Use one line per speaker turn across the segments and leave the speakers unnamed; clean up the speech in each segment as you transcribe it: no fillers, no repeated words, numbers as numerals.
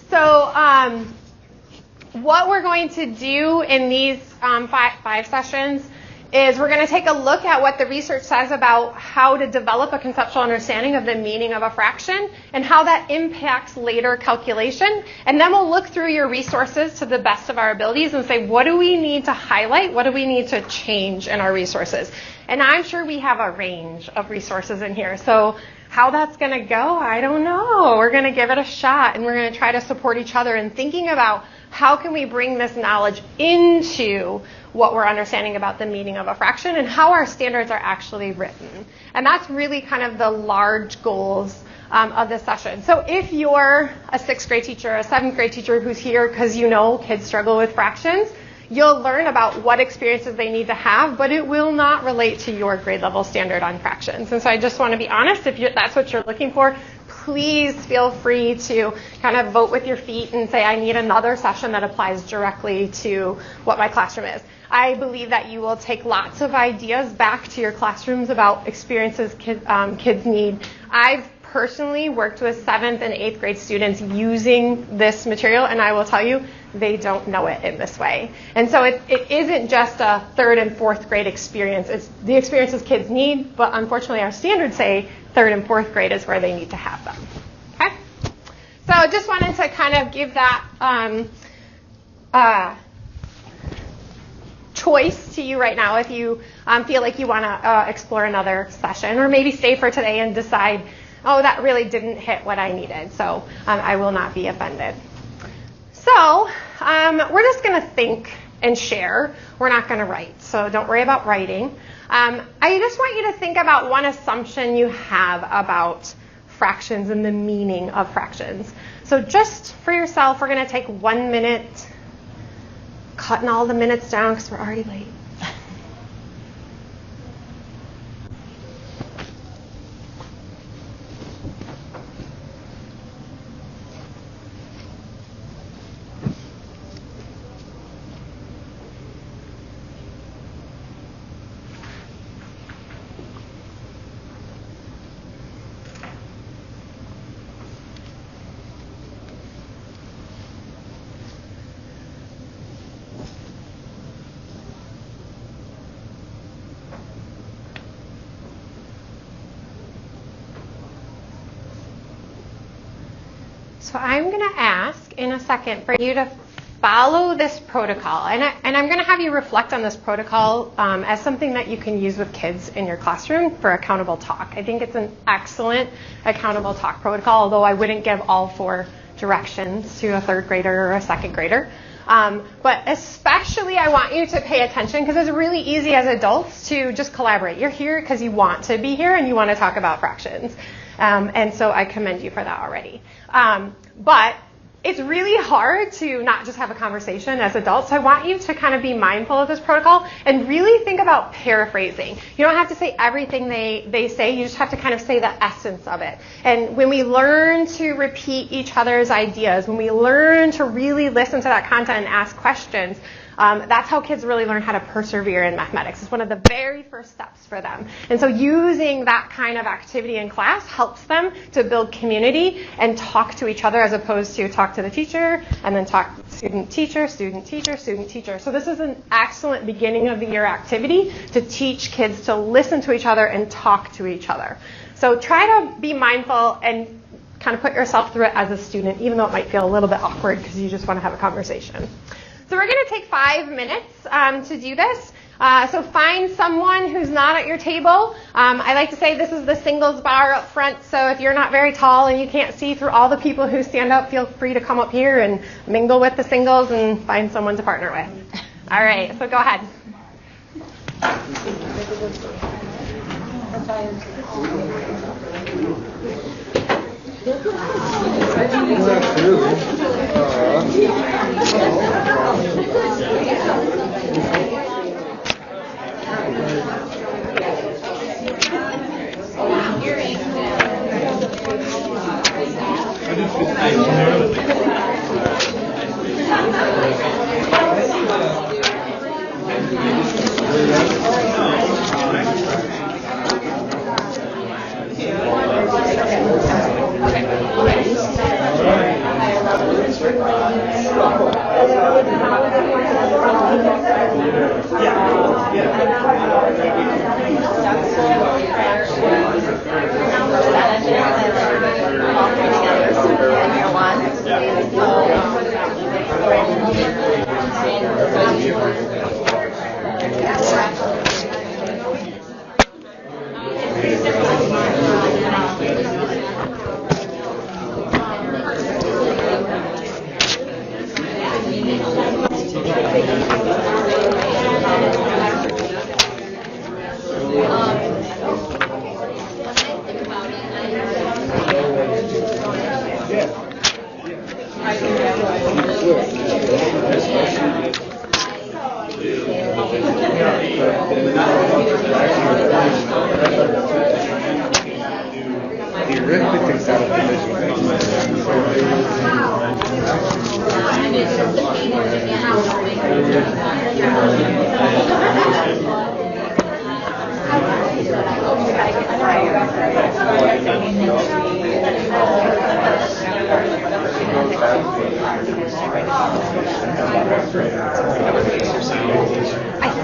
So what we're going to do in these five sessions is we're going to take a look at what the research says about how to develop a conceptual understanding of the meaning of a fraction and how that impacts later calculation. And then we'll look through your resources to the best of our abilities and say, what do we need to highlight? What do we need to change in our resources? And I'm sure we have a range of resources in here. So how that's going to go, I don't know. We're going to give it a shot, and we're going to try to support each other in thinking about how can we bring this knowledge into what we're understanding about the meaning of a fraction and how our standards are actually written. And that's really kind of the large goals of this session. So if you're a 6th grade teacher, a 7th grade teacher who's here because you know kids struggle with fractions, you'll learn about what experiences they need to have, but it will not relate to your grade level standard on fractions. And so I just want to be honest, if that's what you're looking for, please feel free to kind of vote with your feet and say, I need another session that applies directly to what my classroom is. I believe that you will take lots of ideas back to your classrooms about experiences kids need. I've personally worked with 7th and 8th grade students using this material, and I will tell you, they don't know it in this way. And so it isn't just a 3rd and 4th grade experience. It's the experiences kids need, but unfortunately our standards say 3rd and 4th grade is where they need to have them. Okay? So I just wanted to kind of give that choice to you right now if you feel like you want to explore another session, or maybe stay for today and decide, oh, that really didn't hit what I needed, so I will not be offended. So we're just going to think and share. We're not going to write, so don't worry about writing. I just want you to think about one assumption you have about fractions and the meaning of fractions. So just for yourself, we're going to take 1 minute, cutting all the minutes down because we're already late. So I'm going to ask in a second for you to follow this protocol. And I'm going to have you reflect on this protocol as something that you can use with kids in your classroom for accountable talk. I think it's an excellent accountable talk protocol, although I wouldn't give all 4 directions to a 3rd grader or a 2nd grader. But especially I want you to pay attention because it's really easy as adults to just collaborate. You're here because you want to be here and you want to talk about fractions. And so I commend you for that already. But it's really hard to not just have a conversation as adults. So I want you to kind of be mindful of this protocol and really think about paraphrasing. You don't have to say everything they say. You just have to kind of say the essence of it. And when we learn to repeat each other's ideas, when we learn to really listen to that content and ask questions, that's how kids really learn how to persevere in mathematics. It's one of the very first steps for them. And so using that kind of activity in class helps them to build community and talk to each other as opposed to talk to the teacher and then talk student, teacher, student, teacher, student, teacher. So this is an excellent beginning of the year activity to teach kids to listen to each other and talk to each other. So try to be mindful and kind of put yourself through it as a student, even though it might feel a little bit awkward because you just want to have a conversation. So we're going to take 5 minutes to do this. So find someone who's not at your table. I like to say this is the singles bar up front, so if you're not very tall and you can't see through all the people who stand up, feel free to come up here and mingle with the singles and find someone to partner with. All right, so go ahead. I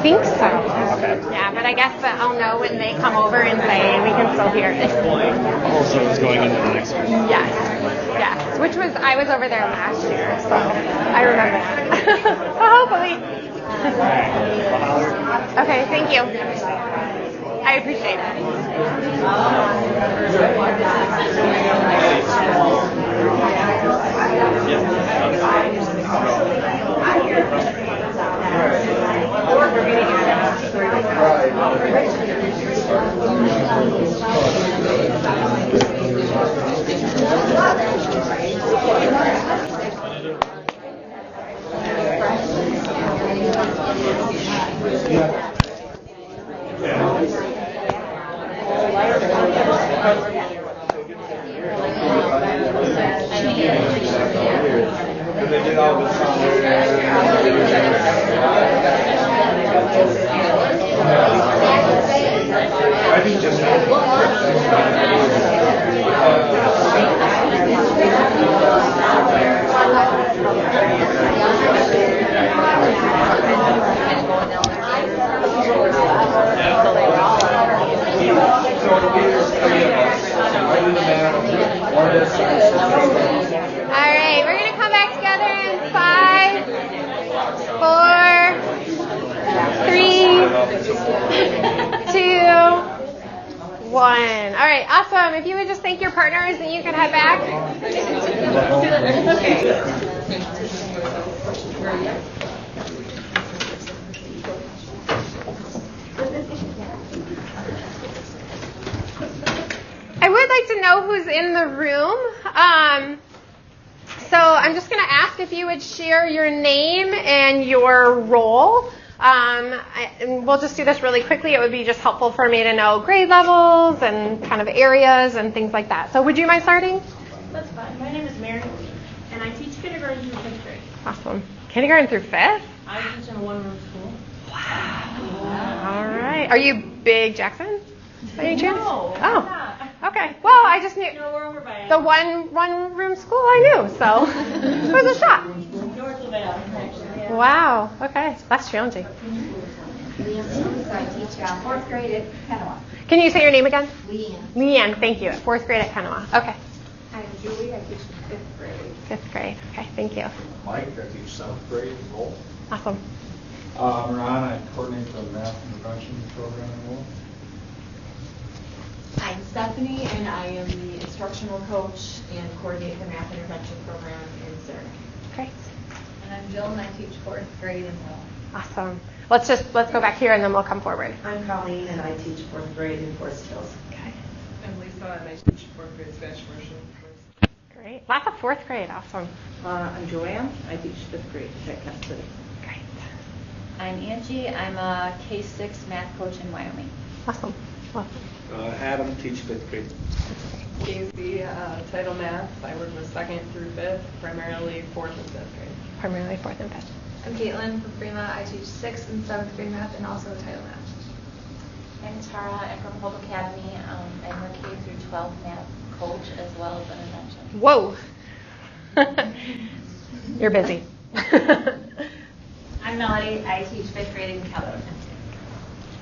think so. Yeah, but I guess that I'll know when they come over and say we can still hear it.
Also, it's going into the next one.
Yes, yes. Which was, I was over there last year, so I remember that. Well, hopefully. Okay, thank you. I appreciate it. If you would just thank your partners and you can head back. I would like to know who's in the room. So I'm just going to ask if you would share your name and your role. And we'll just do this really quickly. It would be just helpful for me to know grade levels and kind of areas and things like that. So would you mind starting?
That's fine. My name is Mary, and I teach kindergarten through 5th grade.
Awesome. Kindergarten through 5th?
I teach in a one-room school.
Wow. All right. Are you big Jackson by any chance?
No,
oh.
I'm not.
Okay. Well, I just knew
No, we're over by
the one-room school I knew, so it was a shot.
North of Allen, actually. Yeah.
Wow. Okay. That's challenging.
I teach 4th grade at Kanawha.
Can you say your name again?
Leanne.
Leanne. Thank you. 4th grade at Kanawha. Okay.
I'm Julie. I teach 5th grade.
5th grade. Okay. Thank you.
Mike, I teach 7th grade in Lowell.
Awesome.
Ron, I coordinate the math intervention program in Lowell.
I'm Stephanie, and I am the instructional coach and coordinate the math intervention program in Zurich.
Great.
And I'm Jill, and I teach 4th grade in Lowell.
Awesome. Let's go back here and then we'll come forward.
I'm Colleen, and I teach 4th grade in Forest Hills.
Okay.
I'm Lisa, and I teach 4th grade Spanish immersion.
Great. Lots of 4th grade. Awesome.
I'm Joanne. I teach 5th grade at Kent City.
Great.
I'm Angie. I'm a K-6 math coach in Wyoming.
Awesome. Well,
Adam, teach 5th grade.
Casey, title math. I work with 2nd through 5th, primarily 4th and 5th grade.
primarily 4th and 5th.
I'm Caitlin from Fremont. I teach 6th and 7th grade math and also title math.
I'm Tara at Hope Academy. I'm a K through 12 math coach as well as an intervention.
Whoa. You're busy.
I'm Melody. I teach 5th grade in Caledonia.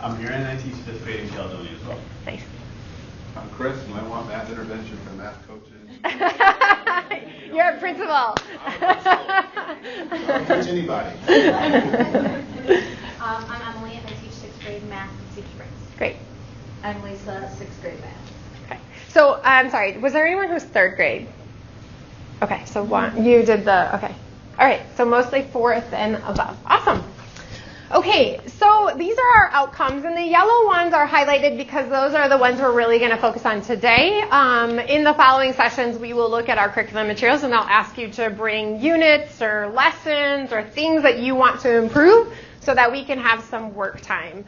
I'm Aaron. I teach 5th grade in Caledonia as well.
Nice.
I'm Chris, and I want math intervention from math coaches.
You're a principal.
I'll teach anybody.
I'm Emily, and I teach 6th grade math at Cedar Springs.
Great.
I'm Lisa, 6th grade math.
Okay. So, I'm sorry, was there anyone who was 3rd grade? Okay, so you did okay. All right, so mostly 4th and above. Awesome. Okay, so these are our outcomes, and the yellow ones are highlighted because those are the ones we're really going to focus on today. In the following sessions, we will look at our curriculum materials, and I'll ask you to bring units or lessons or things that you want to improve so that we can have some work time.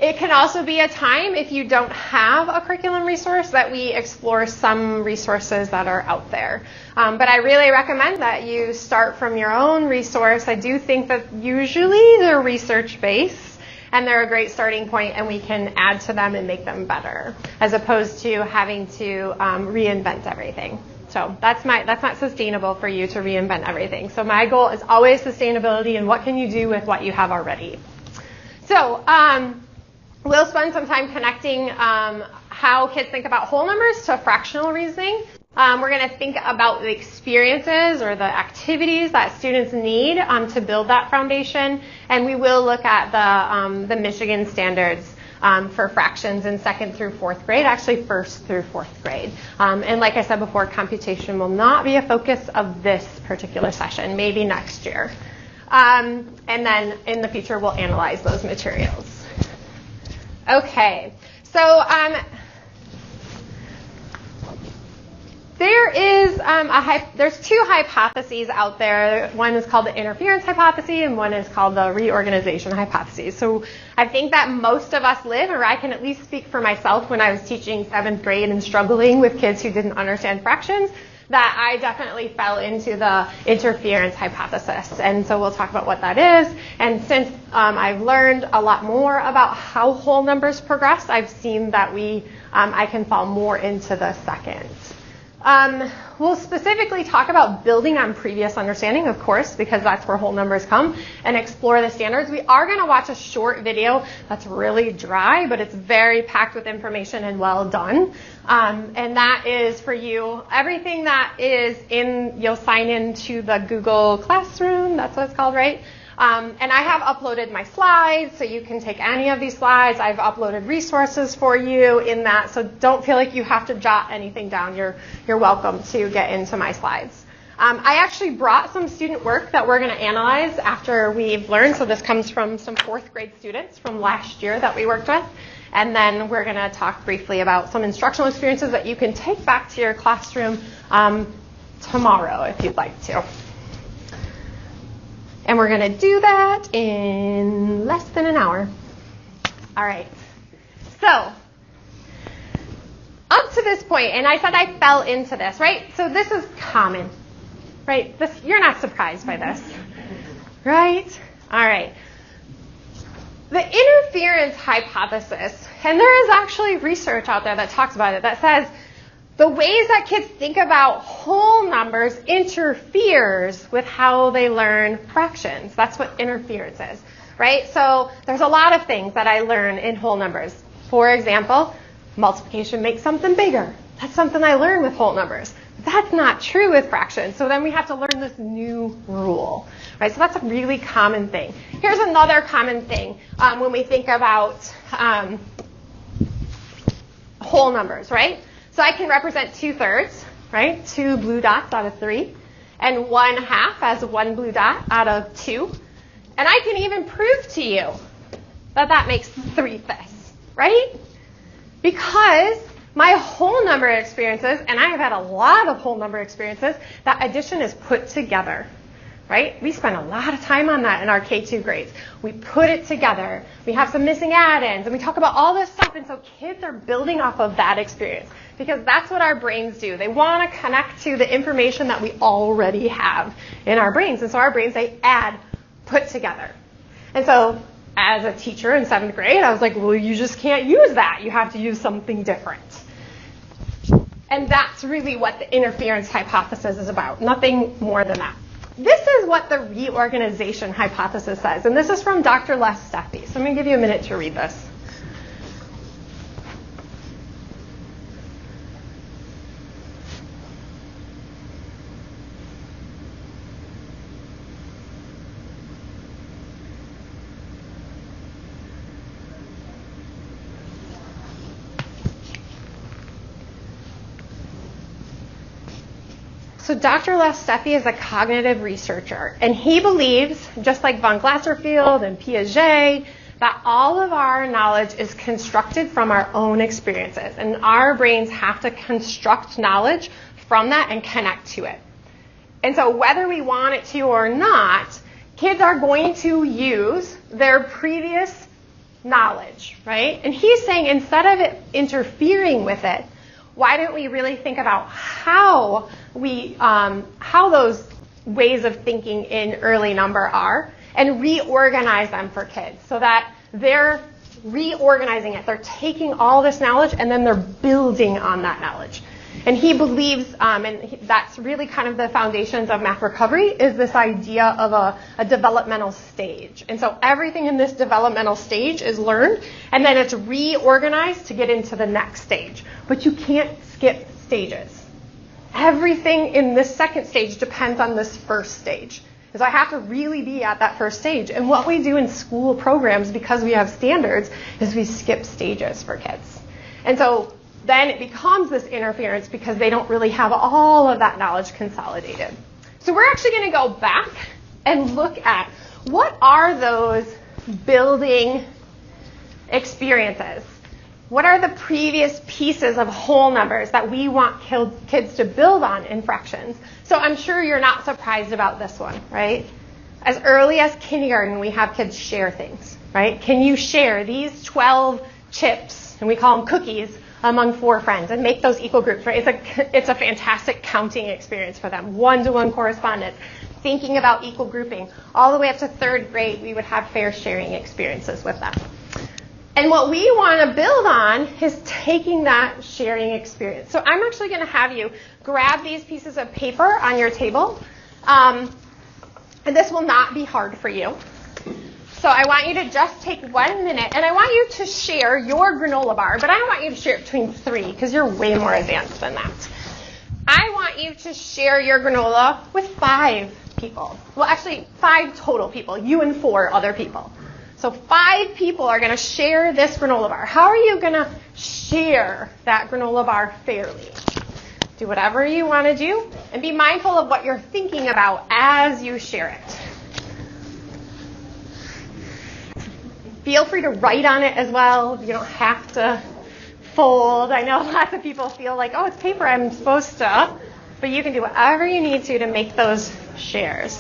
It can also be a time, if you don't have a curriculum resource, that we explore some resources that are out there. But I really recommend that you start from your own resource. I do think that usually they're research-based, and they're a great starting point, and we can add to them and make them better, as opposed to having to reinvent everything. So that's not sustainable for you to reinvent everything. So my goal is always sustainability and what can you do with what you have already. So we'll spend some time connecting how kids think about whole numbers to fractional reasoning. We're going to think about the experiences or the activities that students need to build that foundation. And we will look at the Michigan standards for fractions in 2nd through 4th grade, actually 1st through 4th grade. And like I said before, computation will not be a focus of this particular session, maybe next year. And then in the future, we'll analyze those materials. Okay, so there's 2 hypotheses out there. One is called the interference hypothesis, and one is called the reorganization hypothesis. So I think that most of us live, or I can at least speak for myself when I was teaching 7th grade and struggling with kids who didn't understand fractions, that I definitely fell into the interference hypothesis. And so we'll talk about what that is. And since I've learned a lot more about how whole numbers progress, I've seen that I can fall more into the second. We'll specifically talk about building on previous understanding, of course, because that's where whole numbers come, and explore the standards. We are going to watch a short video that's really dry, but it's very packed with information and well done. And that is for you. Everything that is you'll sign into the Google Classroom. That's what it's called, right? And I have uploaded my slides, so you can take any of these slides. I've uploaded resources for you in that, so don't feel like you have to jot anything down. You're welcome to get into my slides. I actually brought some student work that we're going to analyze after we've learned. So this comes from some 4th grade students from last year that we worked with. And then we're going to talk briefly about some instructional experiences that you can take back to your classroom tomorrow if you'd like to. And we're going to do that in less than an hour. All right. So up to this point, and I said I fell into this, right? So this is common, right? You're not surprised by this, right? All right. The interference hypothesis, and there is actually research out there that talks about it, that says the ways that kids think about whole numbers interferes with how they learn fractions. That's what interference is, right? So there's a lot of things that I learn in whole numbers. For example, multiplication makes something bigger. That's something I learn with whole numbers. That's not true with fractions. So then we have to learn this new rule, right? So that's a really common thing. Here's another common thing when we think about whole numbers, right? So I can represent 2/3, right? 2 blue dots out of 3, and 1/2 as 1 blue dot out of 2. And I can even prove to you that that makes 3/5, right? Because my whole number experiences, and I have had a lot of whole number experiences, that addition is put together, right? We spend a lot of time on that in our K2 grades. We put it together. We have some missing add-ins, and we talk about all this stuff. And so kids are building off of that experience because that's what our brains do. They want to connect to the information that we already have in our brains. And so our brains, they add, put together. And so as a teacher in 7th grade, I was like, well, you just can't use that. You have to use something different. And that's really what the interference hypothesis is about. Nothing more than that. this is what the reorganization hypothesis says. And this is from Dr. Les Steffi. So I'm going to give you a minute to read this. So Dr. Les Steffi is a cognitive researcher, and he believes, just like von Glaserfield and Piaget, that all of our knowledge is constructed from our own experiences, and our brains have to construct knowledge from that and connect to it. And so whether we want it to or not, kids are going to use their previous knowledge, right? And he's saying instead of it interfering with it, why don't we really think about how those ways of thinking in early number are and reorganize them for kids so that they're reorganizing it. They're taking all this knowledge and then they're building on that knowledge. And he believes, that's really kind of the foundations of math recovery, is this idea of a developmental stage. And so everything in this developmental stage is learned, and then it's reorganized to get into the next stage. But you can't skip stages. Everything in this second stage depends on this first stage. So I have to really be at that first stage. And what we do in school programs, because we have standards, is we skip stages for kids. And so then it becomes this interference because they don't really have all of that knowledge consolidated. So we're actually going to go back and look at what are those building experiences? What are the previous pieces of whole numbers that we want kids to build on in fractions? So I'm sure you're not surprised about this one, right? As early as kindergarten, we have kids share things, right? Can you share these 12 chips, and we call them cookies, among 4 friends and make those equal groups, right? It's a fantastic counting experience for them. One-to-one correspondence, thinking about equal grouping. All the way up to 3rd grade, we would have fair sharing experiences with them. And what we want to build on is taking that sharing experience. So I'm actually going to have you grab these pieces of paper on your table. And this will not be hard for you. So I want you to just take 1 minute, and I want you to share your granola bar, but I don't want you to share it between 3 because you're way more advanced than that. I want you to share your granola with 5 people. Well, actually, 5 total people, you and 4 other people. So 5 people are going to share this granola bar. How are you going to share that granola bar fairly? Do whatever you want to do, and be mindful of what you're thinking about as you share it. Feel free to write on it as well. You don't have to fold. I know lots of people feel like, oh, it's paper, I'm supposed to. But you can do whatever you need to make those shares.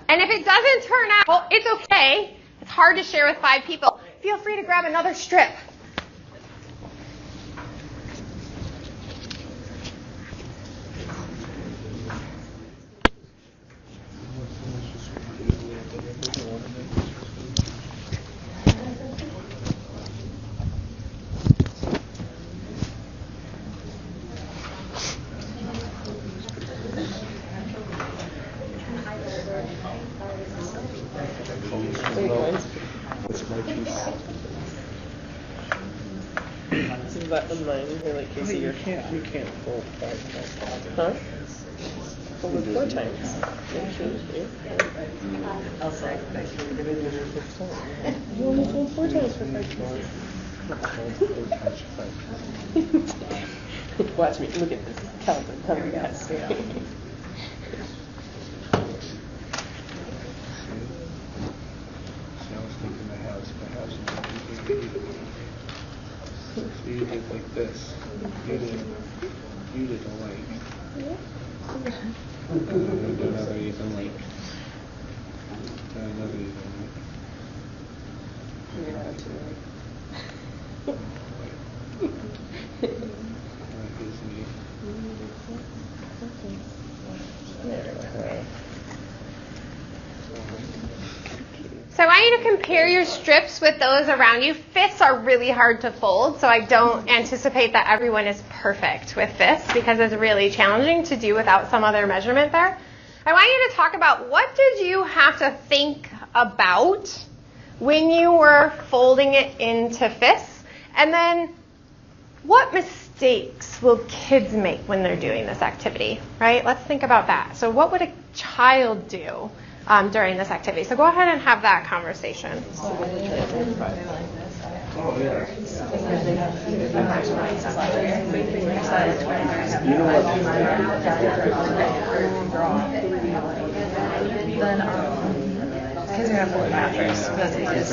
And if it doesn't turn out, well, it's okay. It's hard to share with 5 people. Feel free to grab another strip.
You can't fold 5 times.
Huh? Fold it 4 times. I'll say.
You only fold 4 times for 5 times.
Watch me. Look at this. Count them. How many guys?
See, I was thinking the house So you did like this. You did a like. Another even like. Another even like.
You're not too
That gives me.
So I want you to pair your strips with those around you. Fifths are really hard to fold, so I don't anticipate that everyone is perfect with fifths because it's really challenging to do without some other measurement there. I want you to talk about what did you have to think about when you were folding it into fifths, and then what mistakes will kids make when they're doing this activity, right? Let's think about that. So what would a child do during this activity? So go ahead and have that conversation.
Oh, yeah.
Kids are going to fold that first because it is.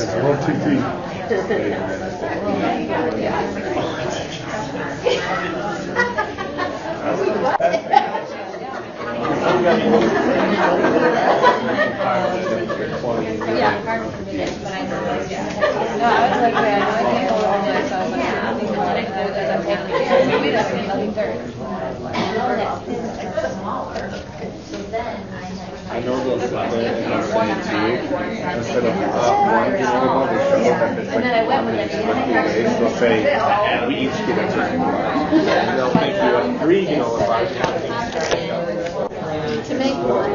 I know they'll sit there and they'll say it to you instead of one thing about the show that it's like how many days they'll say we each get a turn and they'll make you a 3 granola bars.
To make one.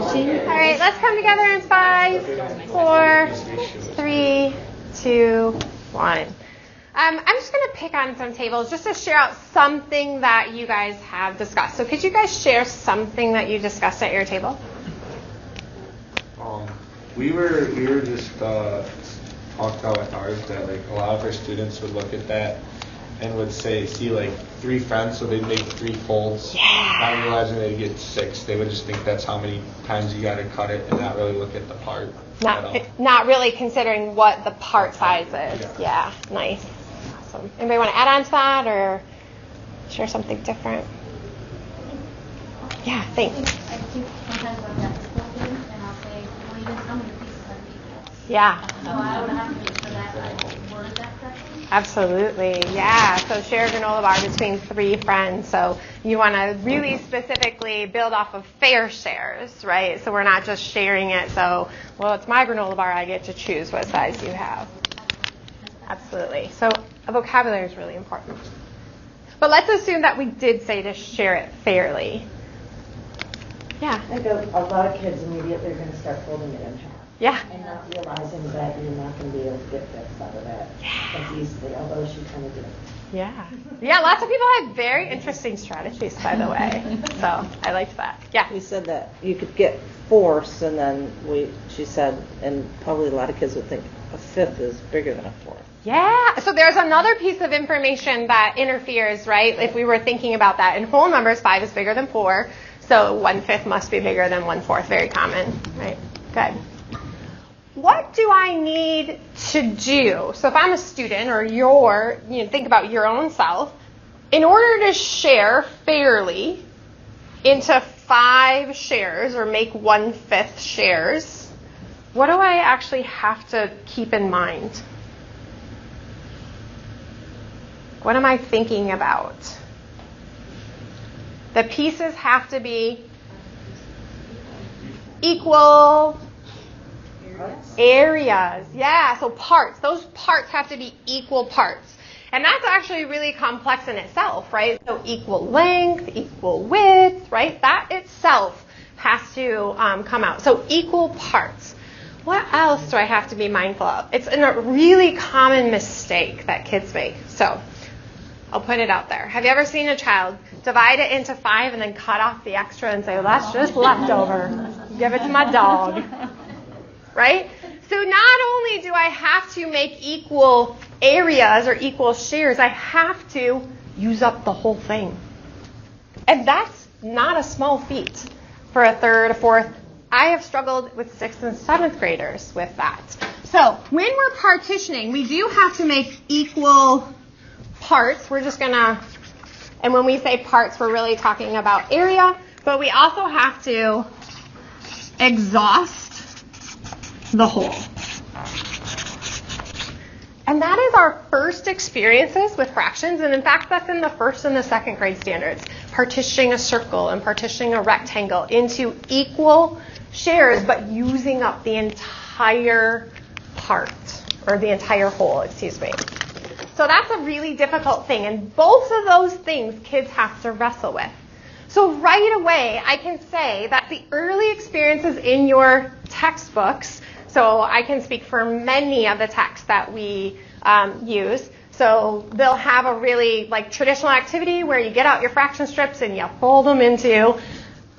All right, let's come together in 5, 4, 3, 2, 1. I'm just going to pick on some tables just to share out something that you guys have discussed. So could you guys share something that you discussed at your table?
We were just talked about with ours that like a lot of our students would look at that and would see like 3 friends, so they'd make 3 folds.
Yeah.
Not realizing they'd get 6. They would just think that's how many times you got to cut it and not really look at the part.
Not really considering what the part size is. Yeah, nice. Awesome. Anybody want to add on to that or share something different? Yeah, thanks.
I think sometimes I'm that spoken and I'll say, well, you didn't tell me the pieces are equal.
Yeah.
So I would have to make sure that I worded that correctly.
Absolutely, yeah. So share a granola bar between 3 friends. So you want to really specifically build off of fair shares, right? So we're not just sharing it. So, well, it's my granola bar. I get to choose what size you have. Absolutely. So a vocabulary is really important. But let's assume that we did say to share it fairly. Yeah.
I think a lot of kids immediately are going to start folding it in half.
Yeah.
And not realizing that you're not going to be able to get fixed out of that as easily, although she kind of did.
Yeah. Yeah, lots of people have very interesting strategies, by the way. So I liked that. Yeah.
We said that you could get fourths, and then she said, and probably a lot of kids would think a fifth is bigger than a fourth.
Yeah. So there's another piece of information that interferes, right? If we were thinking about that. In whole numbers, 5 is bigger than 4. So 1/5 must be bigger than 1/4. Very common, right? Good. What do I need to do? So if I'm a student or think about your own self, in order to share fairly into 5 shares or make 1/5 shares, what do I actually have to keep in mind? What am I thinking about? The pieces have to be equal areas. Yeah, so parts. Those parts have to be equal parts. And that's actually really complex in itself, right? So equal length, equal width, right? That itself has to come out. So equal parts. What else do I have to be mindful of? It's a really common mistake that kids make. So I'll put it out there. Have you ever seen a child divide it into 5 and then cut off the extra and say, well, that's just leftover. Give it to my dog. right? So not only do I have to make equal areas or equal shares, I have to use up the whole thing. And that's not a small feat for a third, a fourth. I have struggled with 6th and 7th graders with that. So when we're partitioning, we do have to make equal parts. We're just going to, and when we say parts, we're really talking about area, but we also have to exhaust the whole. And that is our first experiences with fractions, and in fact, that's in the 1st and the 2nd grade standards, partitioning a circle and partitioning a rectangle into equal shares, but using up the entire part, or the entire whole, excuse me. So that's a really difficult thing, and both of those things kids have to wrestle with. So right away, I can say that the early experiences in your textbooks, so I can speak for many of the texts that we use. So they'll have a really traditional activity where you get out your fraction strips and you fold them into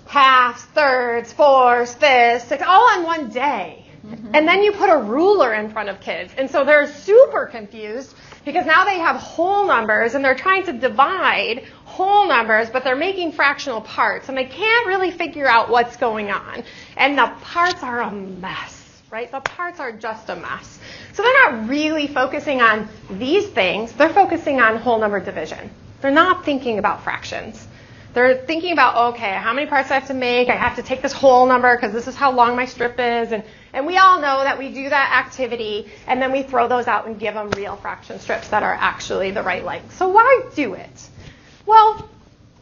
halves, thirds, fourths, fifths, sixths, all on one day. Mm-hmm. And then you put a ruler in front of kids. And so they're super confused because now they have whole numbers and they're trying to divide whole numbers, but they're making fractional parts and they can't really figure out what's going on. And the parts are a mess. Right? The parts are just a mess. So they're not really focusing on these things. They're focusing on whole number division. They're not thinking about fractions. They're thinking about, okay, how many parts do I have to make? I have to take this whole number because this is how long my strip is. And we all know that we do that activity and then we throw those out and give them real fraction strips that are actually the right length. So why do it? Well,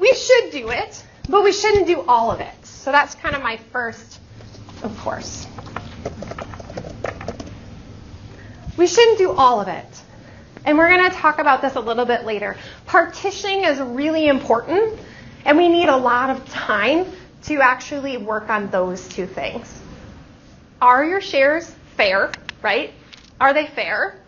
we should do it, but we shouldn't do all of it. So that's kind of my first, of course. We shouldn't do all of it. And we're going to talk about this a little bit later. Partitioning is really important, and we need a lot of time to actually work on those two things. Are your shares fair, right? Are they fair?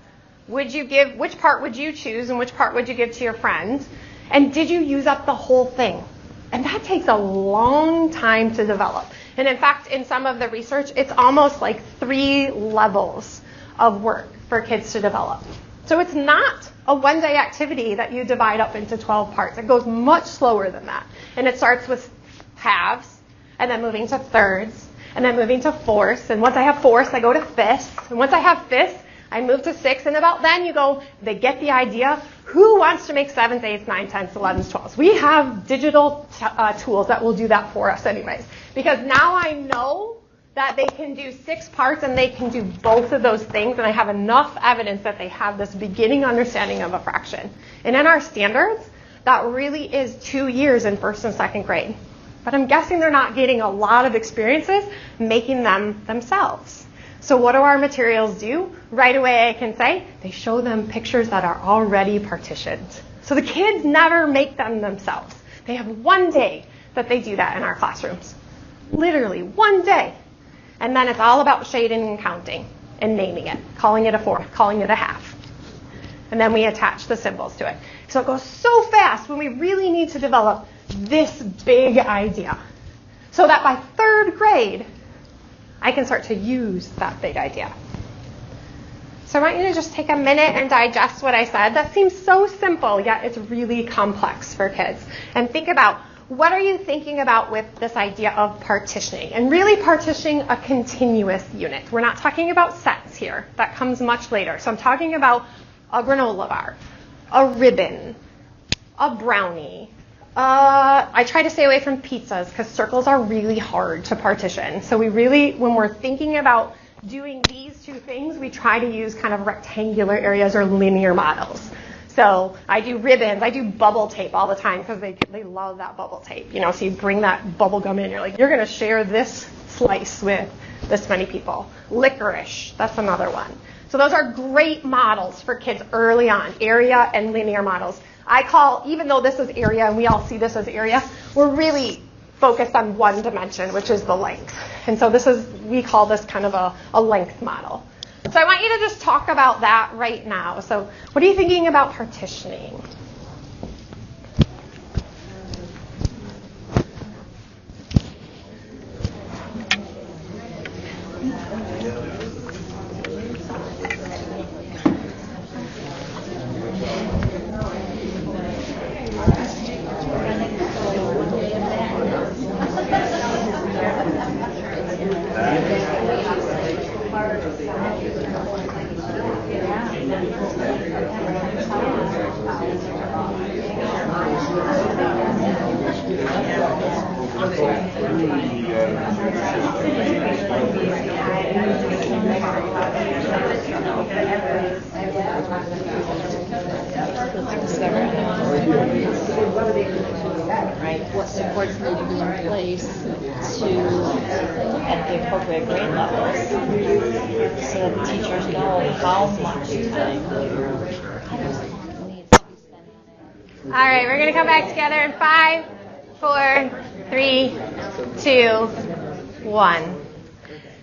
Which part would you choose and which part would you give to your friends? And did you use up the whole thing? And that takes a long time to develop. And in fact, in some of the research, it's almost like 3 levels of work for kids to develop. So it's not a one-day activity that you divide up into 12 parts. It goes much slower than that. And it starts with halves, and then moving to thirds, and then moving to fourths. And once I have fourths, I go to fifths. And once I have fifths, I move to sixths. And about then they get the idea. Who wants to make 7s, 8s, 9s, 10s, 11s, 12s? We have digital tools that will do that for us anyways. Because now I know that they can do 6 parts and they can do both of those things, and I have enough evidence that they have this beginning understanding of a fraction. And in our standards, that really is 2 years in 1st and 2nd grade. But I'm guessing they're not getting a lot of experiences making them themselves. So what do our materials do? Right away I can say they show them pictures that are already partitioned. So the kids never make them themselves. They have one day that they do that in our classrooms. Literally one day. And then it's all about shading and counting and naming it, calling it a fourth, calling it a half. And then we attach the symbols to it. So it goes so fast when we really need to develop this big idea. So that by 3rd grade, I can start to use that big idea. So I want you to just take a minute and digest what I said. That seems so simple, yet it's really complex for kids. And think about, what are you thinking about with this idea of partitioning? And really partitioning a continuous unit. We're not talking about sets here. That comes much later. So I'm talking about a granola bar, a ribbon, a brownie. I try to stay away from pizzas because circles are really hard to partition. So we really, when we're thinking about doing these two things, we try to use kind of rectangular areas or linear models. So I do ribbons, I do bubble tape all the time because they love that bubble tape. So you bring that bubble gum in, you're going to share this slice with this many people. Licorice, that's another one. So those are great models for kids early on, area and linear models. Even though this is area and we all see this as area, we're really focused on one dimension, which is the length. And so we call this kind of a length model. So I want you to just talk about that right now. So what are you thinking about partitioning?
Right? What supports need to be in place to at the appropriate grade levels so that the teachers know how much time needs to be spent on it.
All right, we're going to come back together in 5, 4, 3, 2, 1.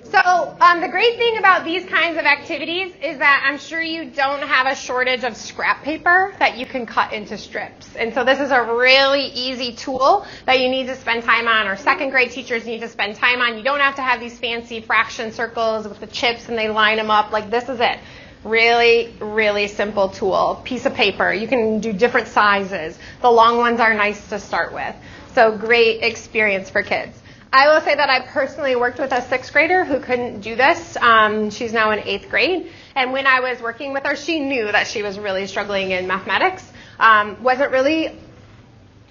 So the great thing about these kinds of activities is that I'm sure you don't have a shortage of scrap paper that you can cut into strips. And so this is a really easy tool that you need to spend time on, or second grade teachers need to spend time on. You don't have to have these fancy fraction circles with the chips and they line them up. Like, this is it. Really, really simple tool. Piece of paper. You can do different sizes. The long ones are nice to start with. So great experience for kids. I will say that I personally worked with a 6th grader who couldn't do this. She's now in 8th grade. And when I was working with her, she knew that she was really struggling in mathematics. Wasn't really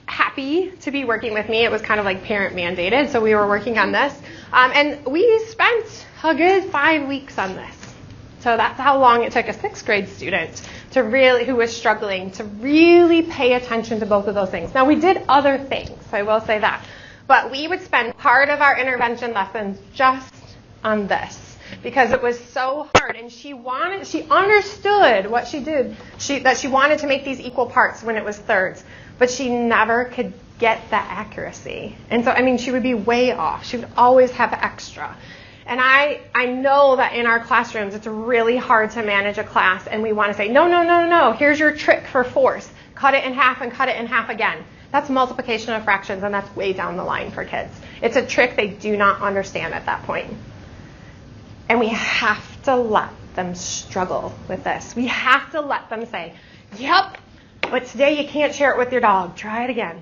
happy to be working with me. It was kind of like parent mandated. So we were working on this. And we spent a good 5 weeks on this. So that's how long it took a 6th grade student to really, who was struggling, to really pay attention to both of those things. Now, we did other things. I will say that. But we would spend part of our intervention lessons just on this because it was so hard. And she understood what she did, that she wanted to make these equal parts when it was thirds. But she never could get that accuracy. And so, I mean, she would be way off. She would always have extra. And I know that in our classrooms, it's really hard to manage a class. And we want to say, no, here's your trick for force. Cut it in half and cut it in half again. That's multiplication of fractions, and that's way down the line for kids. It's a trick they do not understand at that point. And we have to let them struggle with this. We have to let them say, yep, but today you can't share it with your dog. Try it again.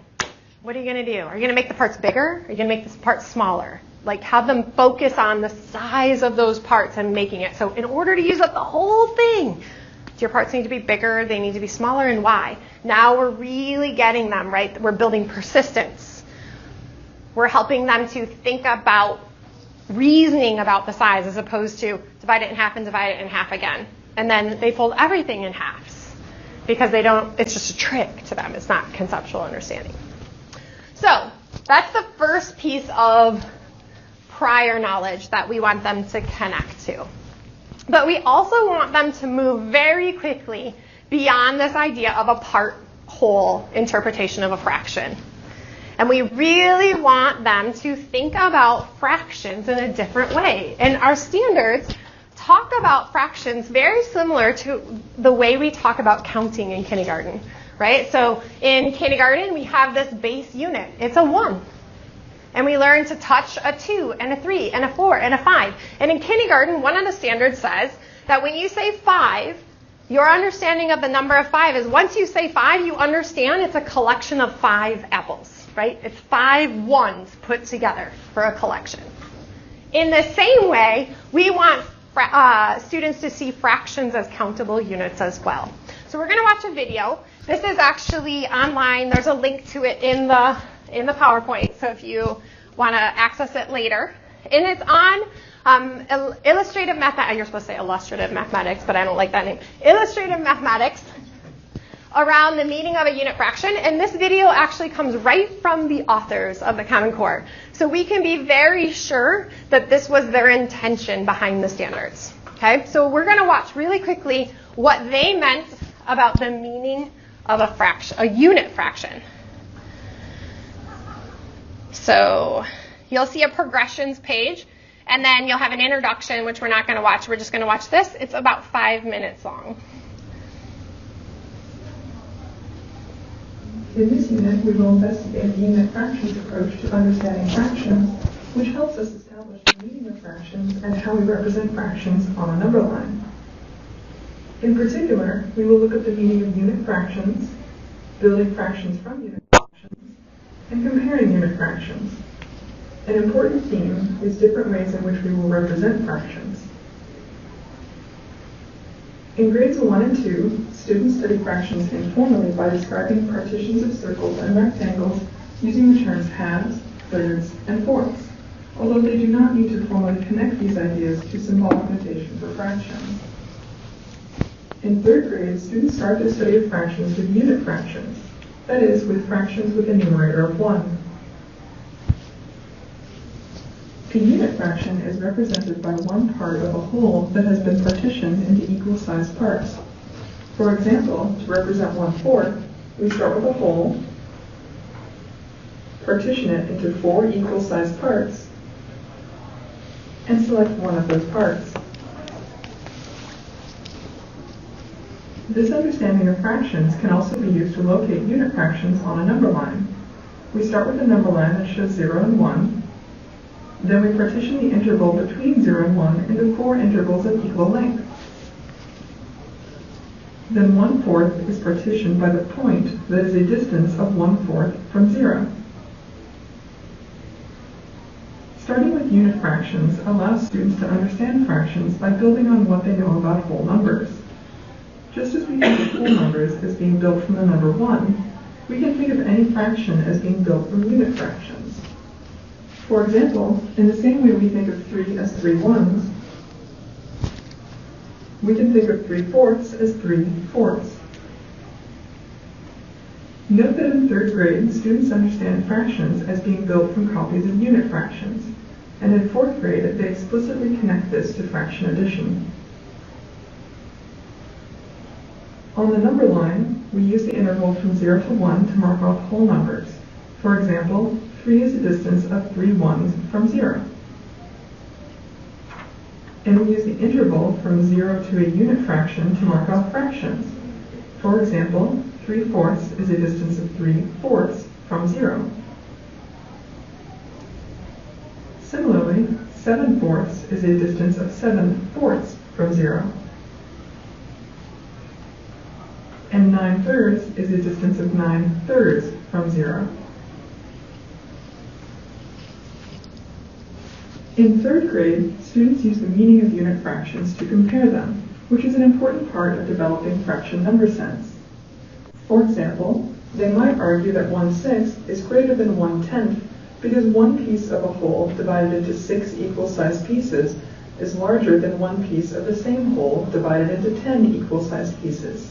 What are you going to do? Are you going to make the parts bigger? Are you going to make the parts smaller? Like, have them focus on the size of those parts and making it. So in order to use up the whole thing, do your parts need to be bigger? They need to be smaller, and why? Now we're really getting them, right? We're building persistence. We're helping them to think about reasoning about the size as opposed to divide it in half and divide it in half again. And then they fold everything in halves because they don't, it's just a trick to them. It's not conceptual understanding. So that's the first piece of prior knowledge that we want them to connect to. But we also want them to move very quickly beyond this idea of a part-whole interpretation of a fraction. And we really want them to think about fractions in a different way. And our standards talk about fractions very similar to the way we talk about counting in kindergarten, right? So in kindergarten, we have this base unit. It's a 1. And we learn to touch a 2 and a 3 and a 4 and a 5. And in kindergarten, one of the standards says that when you say 5, your understanding of the number of 5 is once you say 5, you understand it's a collection of 5 apples, right? It's 5 ones put together for a collection. In the same way, we want students to see fractions as countable units as well. So we're going to watch a video. This is actually online. There's a link to it in the PowerPoint, so if you want to access it later. And it's on illustrative mathematics. You're supposed to say illustrative mathematics, but I don't like that name. Illustrative mathematics around the meaning of a unit fraction. And this video actually comes right from the authors of the Common Core. So we can be very sure that this was their intention behind the standards. Okay, so we're going to watch really quickly what they meant about the meaning of a fraction, a unit fraction. So you'll see a progressions page, and then you'll have an introduction, which we're not going to watch. We're just going to watch this. It's about 5 minutes long.
In this unit, we will investigate the unit fractions approach to understanding fractions, which helps us establish the meaning of fractions and how we represent fractions on a number line. In particular, we will look at the meaning of unit fractions, building fractions from unit fractions, and comparing unit fractions. An important theme is different ways in which we will represent fractions. In grades 1 and 2, students study fractions informally by describing partitions of circles and rectangles using the terms halves, thirds, and fourths, although they do not need to formally connect these ideas to symbolic notation for fractions. In third grade, students start their study of fractions with unit fractions, that is, with fractions with a numerator of 1. A unit fraction is represented by one part of a whole that has been partitioned into equal-sized parts. For example, to represent 1/4, we start with a whole, partition it into 4 equal-sized parts, and select one of those parts. This understanding of fractions can also be used to locate unit fractions on a number line. We start with a number line that shows 0 and 1. Then we partition the interval between 0 and 1 into 4 intervals of equal length. Then 1/4 is partitioned by the point that is a distance of 1/4 from 0. Starting with unit fractions allows students to understand fractions by building on what they know about whole numbers. Just as we think of whole numbers as being built from the number 1, we can think of any fraction as being built from unit fractions. For example, in the same way we think of 3 as 3 ones, we can think of 3/4 as 3/4. Note that in third grade, students understand fractions as being built from copies of unit fractions, and in fourth grade, they explicitly connect this to fraction addition. On the number line, we use the interval from 0 to 1 to mark off whole numbers. For example, 3 is a distance of 3 ones from 0. And we use the interval from 0 to a unit fraction to mark off fractions. For example, 3/4 is a distance of 3/4 from 0. Similarly, 7/4 is a distance of 7/4 from 0. And 9/3 is a distance of 9/3 from 0. In third grade, students use the meaning of unit fractions to compare them, which is an important part of developing fraction number sense. For example, they might argue that 1/6 is greater than 1/10 because one piece of a whole divided into 6 equal-sized pieces is larger than one piece of the same whole divided into 10 equal-sized pieces.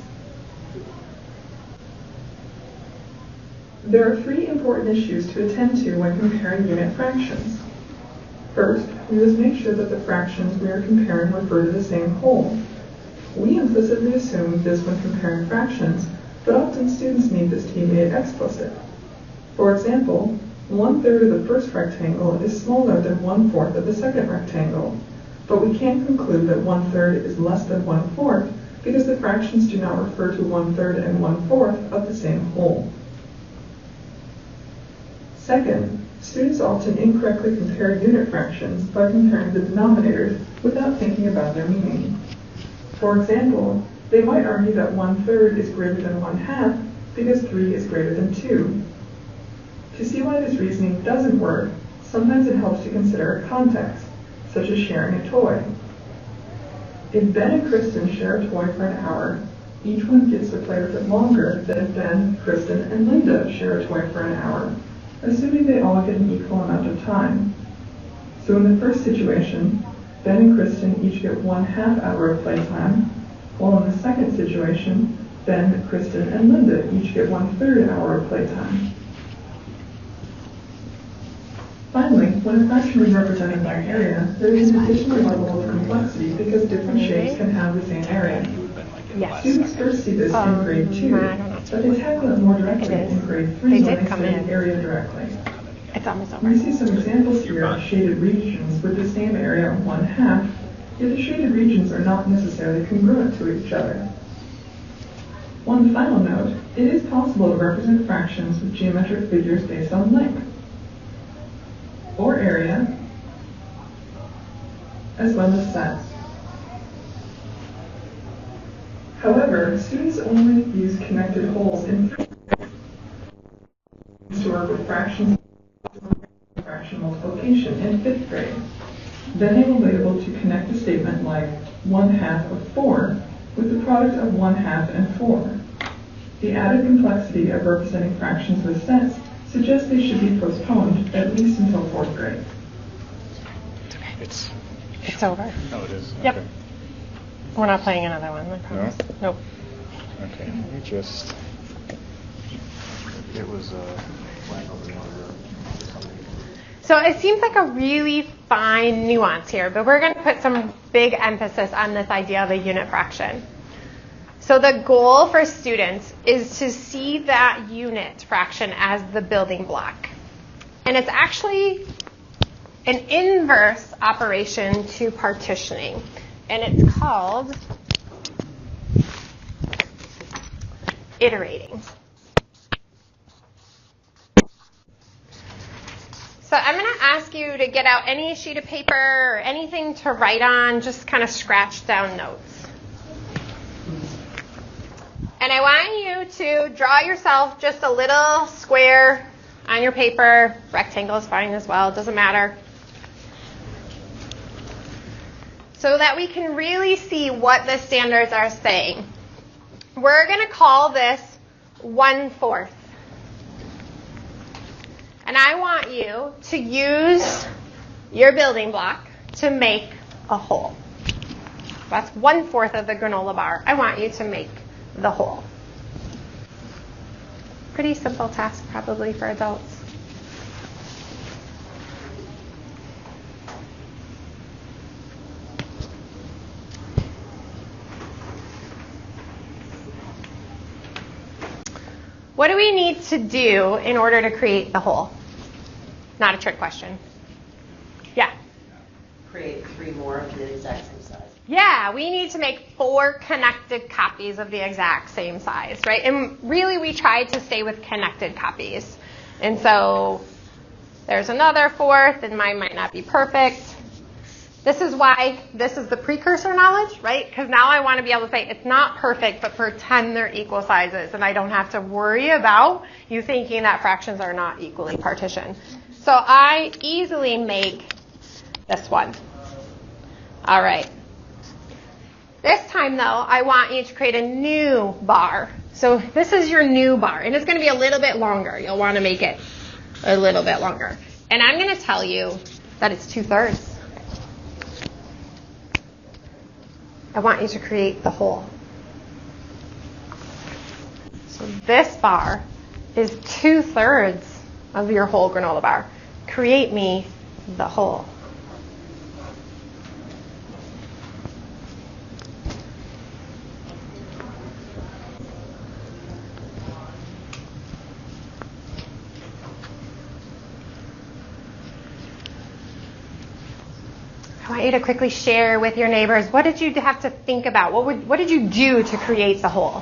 There are 3 important issues to attend to when comparing unit fractions. First, we must make sure that the fractions we are comparing refer to the same whole. We implicitly assume this when comparing fractions, but often students need this to be made explicit. For example, 1/3 of the first rectangle is smaller than 1/4 of the second rectangle, but we can't conclude that 1/3 is less than 1/4 because the fractions do not refer to 1/3 and 1/4 of the same whole. Second, students often incorrectly compare unit fractions by comparing the denominators without thinking about their meaning. For example, they might argue that 1/3 is greater than 1/2 because 3 is greater than 2. To see why this reasoning doesn't work, sometimes it helps to consider a context, such as sharing a toy. If Ben and Kristin share a toy for an hour, each one gets to play with it longer than if Ben, Kristin, and Linda share a toy for an hour, assuming they all get an equal amount of time. So in the first situation, Ben and Kristin each get 1/2 hour of playtime, while in the second situation, Ben, Kristin, and Linda each get 1/3 hour of playtime. Finally, when a fraction is represented by area, there is an additional level of complexity because different shapes can have the same area.
Yes.
Students first see this in grade 2, but they tackle it more directly in grade 3 when they study area directly.
It's almost over.
We see some examples here of shaded regions with the same area of 1/2, yet the shaded regions are not necessarily congruent to each other. One final note, it is possible to represent fractions with geometric figures based on length, or area, as well as size. However, students only use connected wholes in to work with fractions, fraction multiplication in 5th grade. Then they will be able to connect a statement like 1/2 of 4 with the product of 1/2 and 4. The added complexity of representing fractions with sets suggests they should be postponed at least until 4th grade.
It's
over.
Oh, it is?
Yep.
Okay.
We're not playing another one, I promise.
No?
Nope.
Okay, let me just... It was
So it seems like a really fine nuance here, but we're going to put some big emphasis on this idea of a unit fraction. So the goal for students is to see that unit fraction as the building block. And it's actually an inverse operation to partitioning. And it's called iterating. So I'm going to ask you to get out any sheet of paper or anything to write on, just kind of scratch down notes. And I want you to draw yourself just a little square on your paper. Rectangle is fine as well, it doesn't matter. So that we can really see what the standards are saying. We're going to call this 1/4. And I want you to use your building block to make a whole. That's 1/4 of the granola bar. I want you to make the whole. Pretty simple task probably for adults. What do we need to do in order to create the whole? Not a trick question. Yeah?
Create 3 more of the exact same size.
Yeah, we need to make 4 connected copies of the exact same size, right? And really we tried to stay with connected copies. And so there's another 4th, and mine might not be perfect. This is why this is the precursor knowledge, right? Because now I want to be able to say it's not perfect, but pretend they're equal sizes, and I don't have to worry about you thinking that fractions are not equally partitioned. So I easily make this one. All right. This time, though, I want you to create a new bar. So this is your new bar, and it's going to be a little bit longer. You'll want to make it a little bit longer. And I'm going to tell you that it's 2/3. I want you to create the whole. So this bar is 2/3 of your whole granola bar. Create me the whole. I want you to quickly share with your neighbors, what did you have to think about? What did you do to create the whole?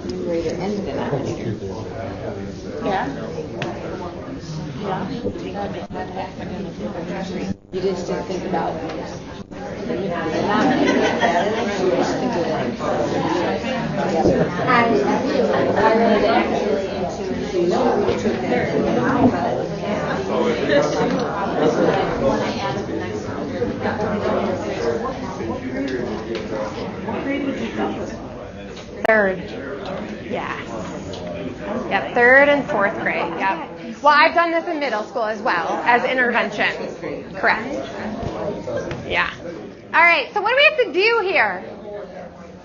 Numerator and denominator.
Yeah.
You just didn't think about the denominator. You just think of them together. I read actually into 2/3.
Third. Yes. Yep, 3rd and 4th grade. Yep. Well, I've done this in middle school as well as intervention. Correct. Yeah. All right, so what do we have to do here?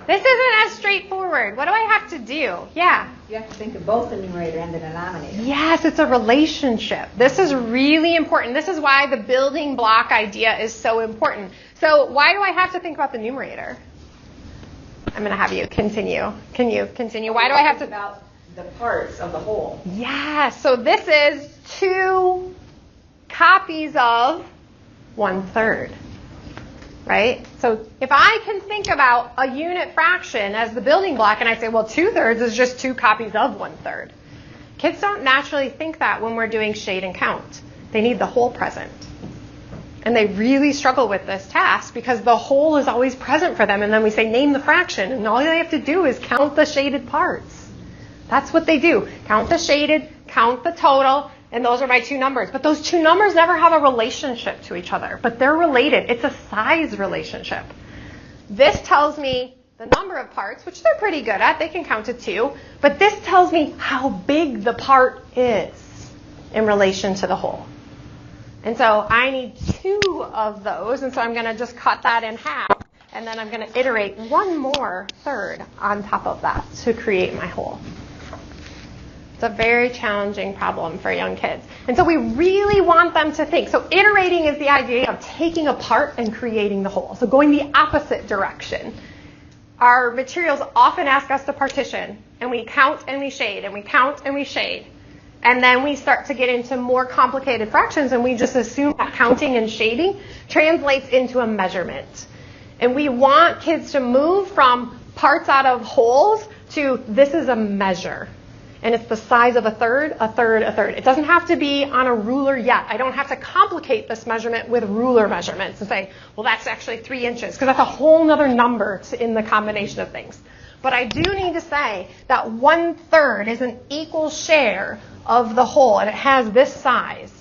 This isn't as straightforward. What do I have to do? Yeah.
You have to think of both the numerator and the denominator.
Yes, it's a relationship. This is really important. This is why the building block idea is so important. So why do I have to think about the numerator? I'm going to have you continue. Can you continue? Why do I have to?
About the parts of the whole.
Yeah, so this is 2 copies of 1/3. Right? So if I can think about a unit fraction as the building block and I say, well, 2/3 is just 2 copies of 1/3. Kids don't naturally think that when we're doing shade and count. They need the whole present. And they really struggle with this task because the whole is always present for them. And then we say, name the fraction. And all they have to do is count the shaded parts. That's what they do. Count the shaded, count the total, and those are my 2 numbers. But those 2 numbers never have a relationship to each other. But they're related. It's a size relationship. This tells me the number of parts, which they're pretty good at. They can count to 2. But this tells me how big the part is in relation to the whole. And so I need 2 of those, and so I'm going to just cut that in half, and then I'm going to iterate one more third on top of that to create my whole. It's a very challenging problem for young kids. And so we really want them to think. So iterating is the idea of taking a part and creating the whole. So going the opposite direction. Our materials often ask us to partition, and we count and we shade, and we count and we shade. And then we start to get into more complicated fractions, and we just assume that counting and shading translates into a measurement. And we want kids to move from parts out of wholes to this is a measure. And it's the size of a third, a third, a third. It doesn't have to be on a ruler yet. I don't have to complicate this measurement with ruler measurements and say, well, that's actually 3 inches, because that's a whole other number in the combination of things. But I do need to say that 1/3 is an equal share of the whole, and it has this size.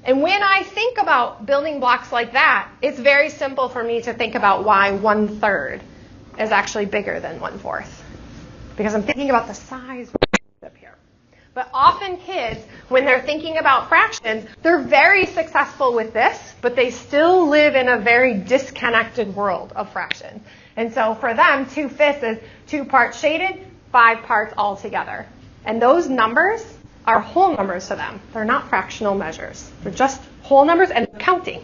And when I think about building blocks like that, it's very simple for me to think about why 1/3 is actually bigger than 1/4. Because I'm thinking about the size up here. But often kids, when they're thinking about fractions, they're very successful with this, but they still live in a very disconnected world of fractions. And so for them, 2/5 is 2 parts shaded, 5 parts all together. And those numbers are whole numbers to them. They're not fractional measures. They're just whole numbers and counting,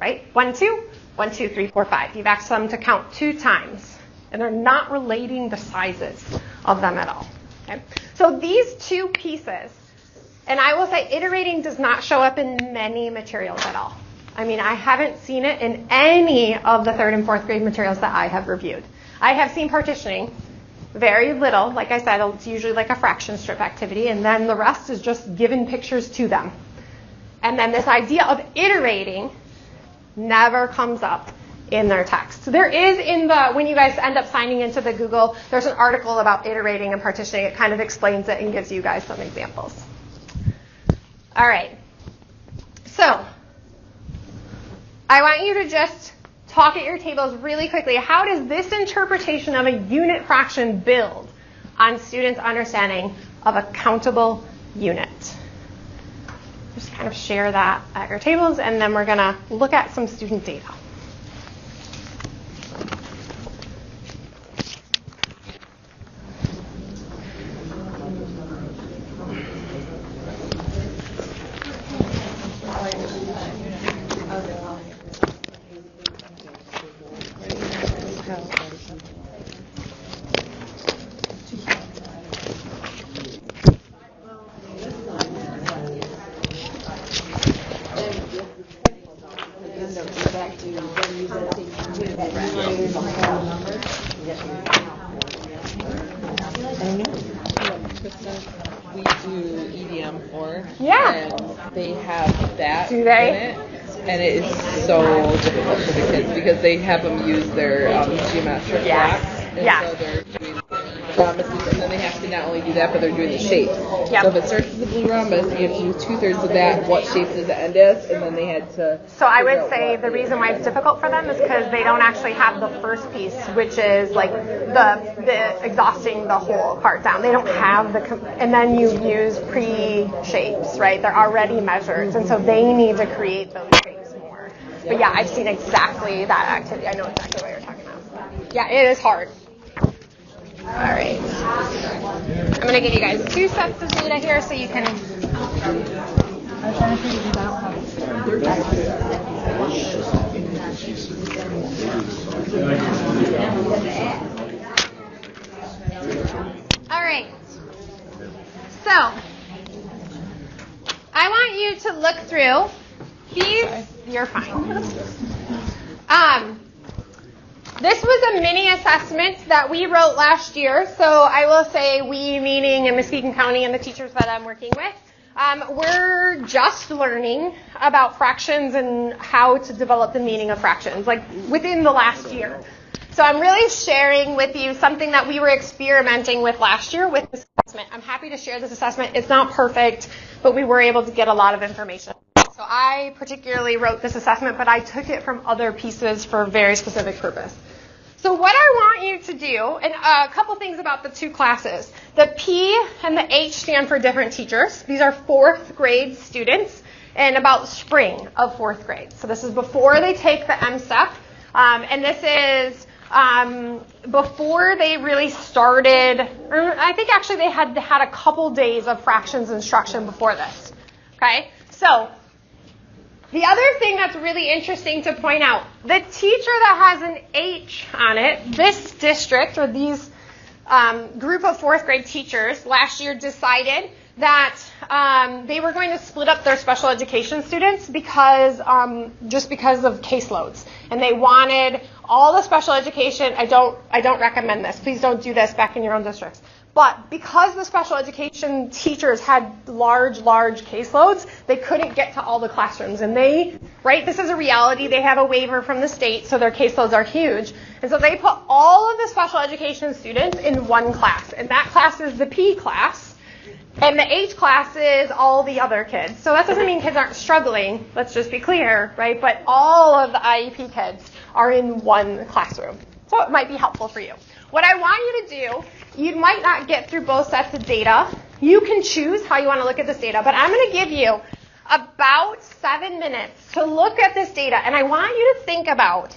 right? 1, 2, 1, 2, 3, 4, 5. You've asked them to count 2 times, and they're not relating the sizes of them at all. Okay? So these 2 pieces, and I will say iterating does not show up in many materials at all. I mean, I haven't seen it in any of the 3rd and 4th grade materials that I have reviewed. I have seen partitioning, very little. Like I said, it's usually like a fraction strip activity, and then the rest is just giving pictures to them. And then this idea of iterating never comes up in their text. So there is when you guys end up signing into the Google, there's an article about iterating and partitioning. It kind of explains it and gives you guys some examples. All right. So I want you to just talk at your tables really quickly. How does this interpretation of a unit fraction build on students' understanding of a countable unit? Just kind of share that at your tables, and then we're going to look at some student data.
We do EDM4.
Yeah.
And they have that
do they?
in it. And it is so difficult for the kids because they have them use their geometric blocks. And so they're doing rhombus, and then they have to not only do that, but they're doing the shapes. Yep. So if it starts with a blue rhombus, you have to do 2/3 of that. What shape does it end as? And then they had to.
So I would say the reason why it's difficult for them is because they don't actually have the first piece, which is like the exhausting the whole part down. They don't have and then you use pre-shapes, right? They're already measured, and so they need to create those shapes more. But yeah, I've seen exactly that activity. I know exactly what you're talking about. Yeah, it is hard. All right. I'm going to give you guys 2 sets of data here so you can. All right. So, I want you to look through these. You're fine. This was a mini assessment that we wrote last year. So I will say we, meaning in Muskegon County and the teachers that I'm working with, we're just learning about fractions and how to develop the meaning of fractions, like within the last year. So I'm really sharing with you something that we were experimenting with last year with this assessment. I'm happy to share this assessment. It's not perfect, but we were able to get a lot of information. So I particularly wrote this assessment, but I took it from other pieces for a very specific purpose. So what I want you to do, and a couple things about the two classes. The P and the H stand for different teachers. These are 4th grade students and about spring of 4th grade. So this is before they take the MSTEP. And this is before they really started, I think actually they had a couple days of fractions instruction before this. Okay? So the other thing that's really interesting to point out, the teacher that has an H on it, this district or these group of 4th grade teachers last year decided that they were going to split up their special education students because just because of caseloads, and they wanted all the special education. I don't recommend this. Please don't do this back in your own districts. But because the special education teachers had large caseloads, they couldn't get to all the classrooms. And this is a reality. They have a waiver from the state, so their caseloads are huge. And so they put all of the special education students in one class. And that class is the P class. And the H class is all the other kids. So that doesn't mean kids aren't struggling. Let's just be clear, right? But all of the IEP kids are in one classroom. So it might be helpful for you. What I want you to do, you might not get through both sets of data. You can choose how you want to look at this data, but I'm going to give you about 7 minutes to look at this data, and I want you to think about,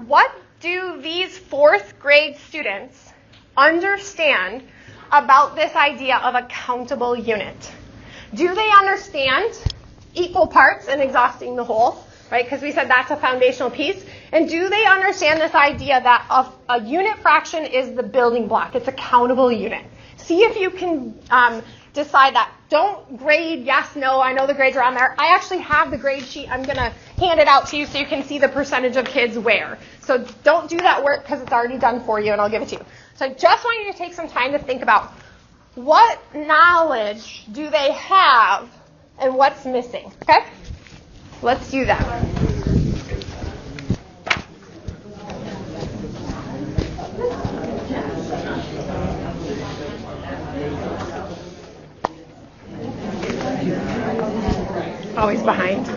what do these 4th grade students understand about this idea of a countable unit? Do they understand equal parts and exhausting the whole? Right, because we said that's a foundational piece. And do they understand this idea that a unit fraction is the building block? It's a countable unit. See if you can decide that. Don't grade yes, no. I know the grades are on there. I actually have the grade sheet. I'm going to hand it out to you so you can see the percentage of kids where. So don't do that work because it's already done for you, and I'll give it to you. So I just want you to take some time to think about, what knowledge do they have and what's missing? Okay? Let's do that. Always behind.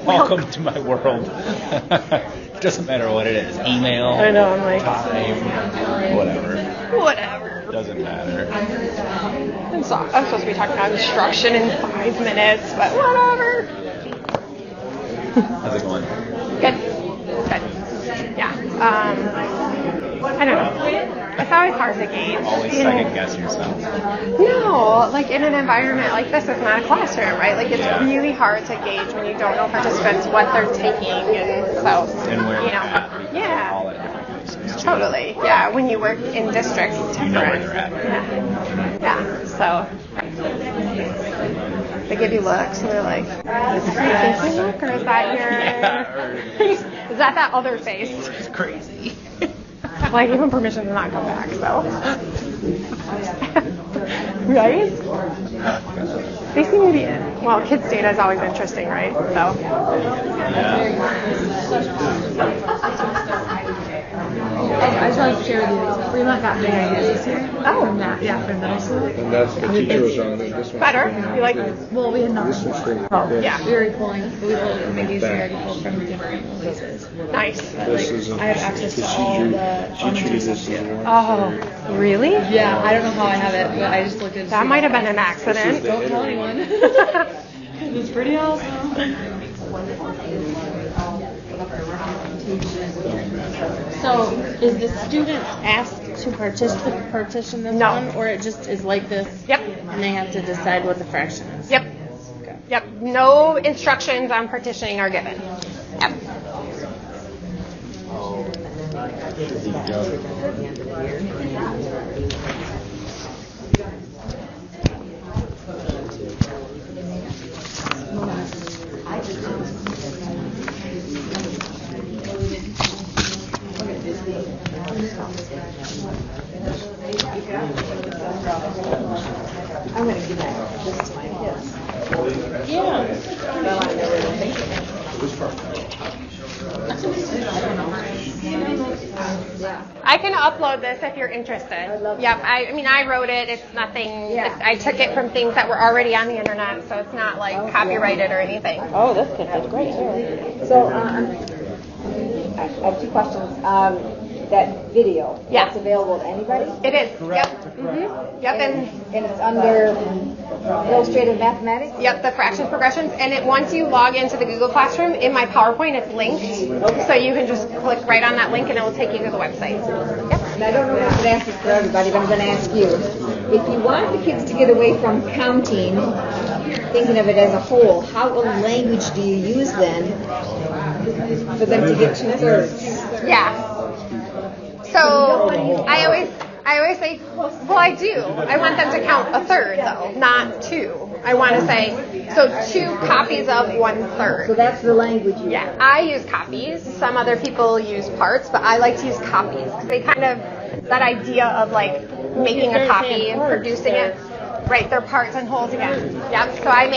Welcome to my world. It doesn't matter what it is. Email.
I know, I'm like,
time, whatever. Doesn't matter.
I'm supposed to be talking about instruction in 5 minutes, but whatever.
How's it going?
Good. Yeah. I don't know. It's always hard to gauge.
Always second guess yourself.
No, like in an environment like this, it's not a classroom, right? Like it's really hard to gauge when you don't know participants what they're taking, and so
and where
you know,
at. All at different places.
Totally. Yeah, when you work in districts, it's different.
You know where they're at.
Yeah. So they give you looks, and they're like, "Is that your thinking look, or is that your? Is that other face?"
It's crazy.
Well, I gave them permission to not come back, so. Right? They seem to be, well, kids' data is always interesting, right? So.
I just wanted to share with you, Fremont got big ideas this year.
Oh.
From that, yeah, from middle school.
And that's the teacher was on this one.
Better? You like?
Well, we had nothing.
This one's great.
Oh, yeah.
We were pulling, we made these already pulled from different places.
Nice.
But, like, I have access to all the elementary stuff too.
Oh, really?
Yeah, I don't know how I have it, but I just looked at.
That might have been an accident.
Don't tell anyone. It's pretty awesome.
So, is the student asked to partition this one, or it just is like this?
Yep.
And they have to decide what the fraction is?
Yep. Okay. Yep. No instructions on partitioning are given. Yep.
I'm going to give that this to my kids.
Yeah.
I can upload this if you're interested. Yep. I mean, I wrote it. It's nothing.
Yeah.
I took it from things that were already on the internet, so it's not like copyrighted or anything.
Oh, this kid did great.
So,
I have two questions. That video, that's available to anybody?
It is. Correct. Yep. Mm-hmm. Yep.
And it's under illustrated mathematics?
Yep, the fractions progressions. And once you log into the Google Classroom, in my PowerPoint, it's linked. Okay. So you can just click right on that link and it will take you to the website. Yep.
And I don't know if I should ask this for everybody, but I'm going to ask you. If you want the kids to get away from counting, thinking of it as a whole, what language do you use then for them to get 2/3?
Yeah. So I always say, well, I do. I want them to count 1/3 though, not 2. I want to say, so 2 copies of 1/3.
So that's the language you use.
Yeah, I use copies. Some other people use parts, but I like to use copies because they kind of, that idea of like making a copy and producing it. Right, they're parts and wholes again. Yep. So I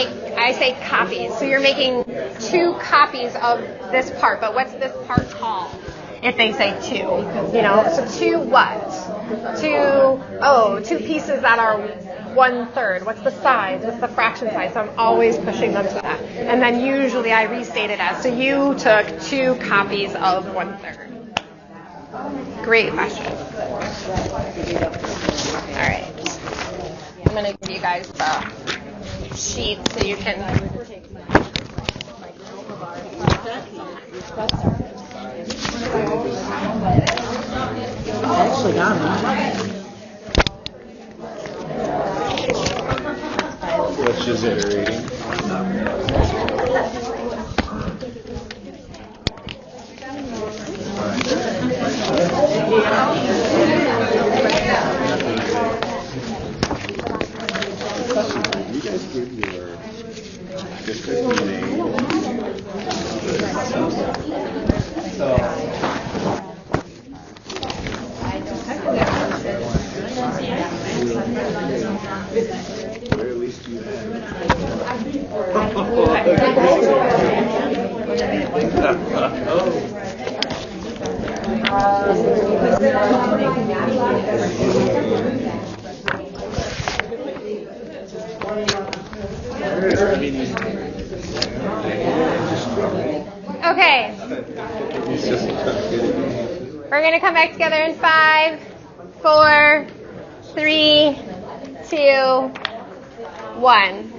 say copies. So you're making 2 copies of this part, but what's this part called? If they say 2, so 2 what? 2 pieces that are 1/3. What's the size? What's the fraction size? So I'm always pushing them to that. And then usually I restate it as, so you took 2 copies of 1/3. Great question. All right. I'm going to give you guys the sheet so you can.
Actually got it.
Let's just iterating. You guys give your district name. Where at least you
Okay. We're going to come back together in 5, 4, 3, 2, 1.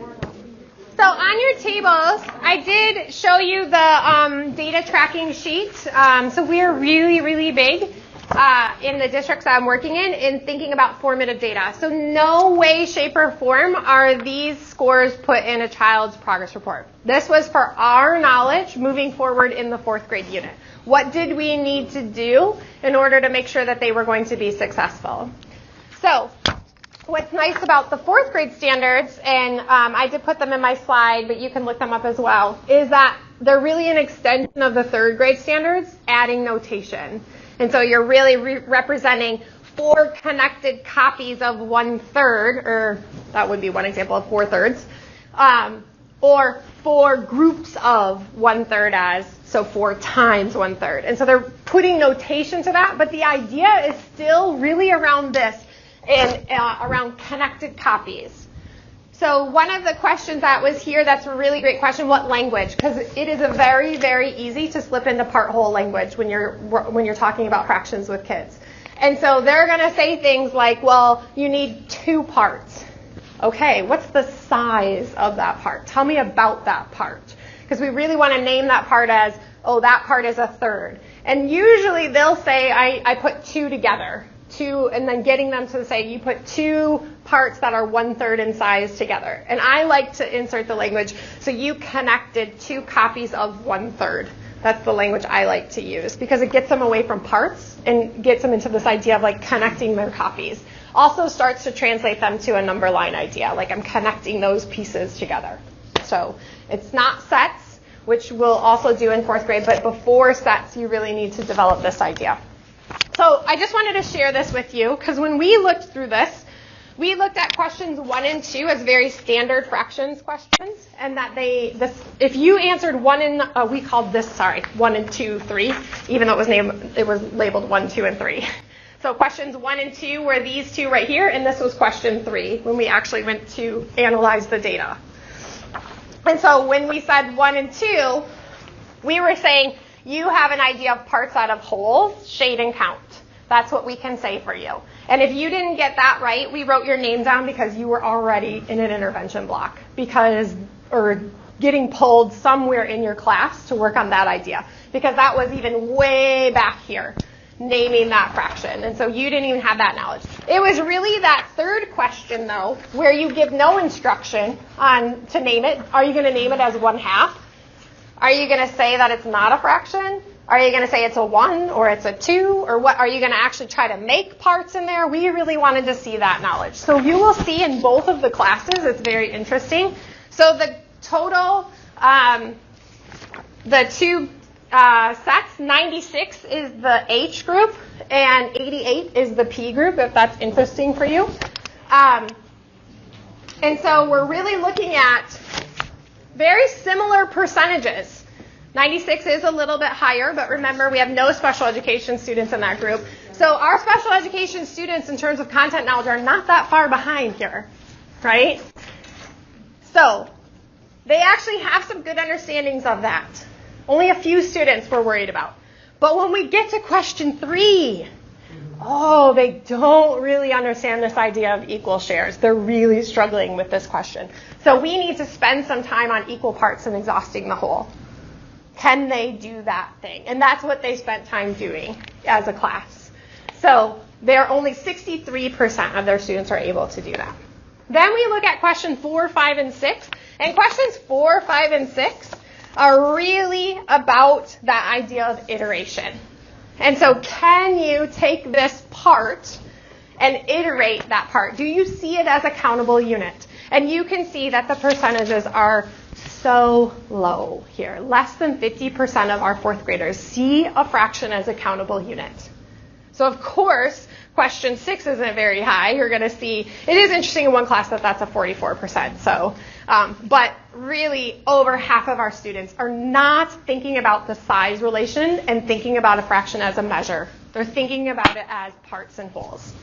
So on your tables, I did show you the data tracking sheet. So we're really, really big in the districts I'm working in thinking about formative data. So no way, shape, or form are these scores put in a child's progress report. This was for our knowledge moving forward in the 4th grade unit. What did we need to do in order to make sure that they were going to be successful? So what's nice about the 4th grade standards, and I did put them in my slide, but you can look them up as well, is that they're really an extension of the 3rd grade standards, adding notation. And so you're really representing 4 connected copies of 1/3, or that would be one example of 4/3, or 4 groups of 1/3 as, so 4 times 1/3. And so they're putting notation to that, but the idea is still really around this, and around connected copies. So one of the questions that was here, that's a really great question, what language? Because it is a very, very easy to slip into part-whole language when you're talking about fractions with kids. And so they're going to say things like, well, you need 2 parts. Okay, what's the size of that part? Tell me about that part. Because we really want to name that part as, oh, that part is 1/3. And usually they'll say, I put 2 together. 2, and then getting them to say, you put 2 parts that are 1/3 in size together. And I like to insert the language, so you connected 2 copies of 1/3. That's the language I like to use, because it gets them away from parts and gets them into this idea of like connecting their copies. Also starts to translate them to a number line idea, like I'm connecting those pieces together. So it's not sets, which we'll also do in 4th grade, but before sets, you really need to develop this idea. So I just wanted to share this with you, because when we looked through this, we looked at questions 1 and 2 as very standard fractions questions, and that if you answered 1 and 2, 3, even though it was labeled 1, 2, and 3. So questions 1 and 2 were these 2 right here, and this was question 3 when we actually went to analyze the data. And so when we said 1 and 2, we were saying, you have an idea of parts out of wholes, shade, and count. That's what we can say for you. And if you didn't get that right, we wrote your name down because you were already in an intervention block or getting pulled somewhere in your class to work on that idea, because that was even way back here, naming that fraction. And so you didn't even have that knowledge. It was really that third question, though, where you give no instruction on to name it. Are you going to name it as 1/2? Are you going to say that it's not a fraction? Are you going to say it's a 1 or it's a 2? Or what? Are you going to actually try to make parts in there? We really wanted to see that knowledge. So you will see in both of the classes, it's very interesting. So the total, the two sets, 96 is the H group and 88 is the P group, if that's interesting for you. And so we're really looking at very similar percentages. 96 is a little bit higher, but remember, we have no special education students in that group. So our special education students, in terms of content knowledge, are not that far behind here, right? So they actually have some good understandings of that. Only a few students we're worried about. But when we get to question 3, they don't really understand this idea of equal shares. They're really struggling with this question. So we need to spend some time on equal parts and exhausting the whole. Can they do that thing? And that's what they spent time doing as a class. So only 63% of their students are able to do that. Then we look at question 4, 5, and 6. And questions 4, 5, and 6 are really about that idea of iteration. And so can you take this part and iterate that part? Do you see it as a countable unit? And you can see that the percentages are so low here. Less than 50% of our 4th graders see a fraction as a countable unit. So of course, question 6 isn't very high. You're going to see, it is interesting in one class that's a 44%. So, but really over half of our students are not thinking about the size relation and thinking about a fraction as a measure. They're thinking about it as parts and wholes.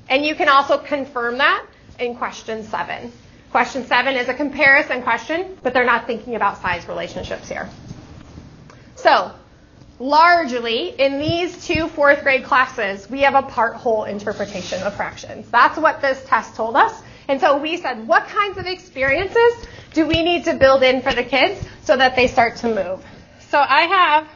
And you can also confirm that in question 7. Question 7 is a comparison question, but they're not thinking about size relationships here. So, largely, in these 2 4th grade classes, we have a part-whole interpretation of fractions. That's what this test told us. And so we said, what kinds of experiences do we need to build in for the kids so that they start to move? So I have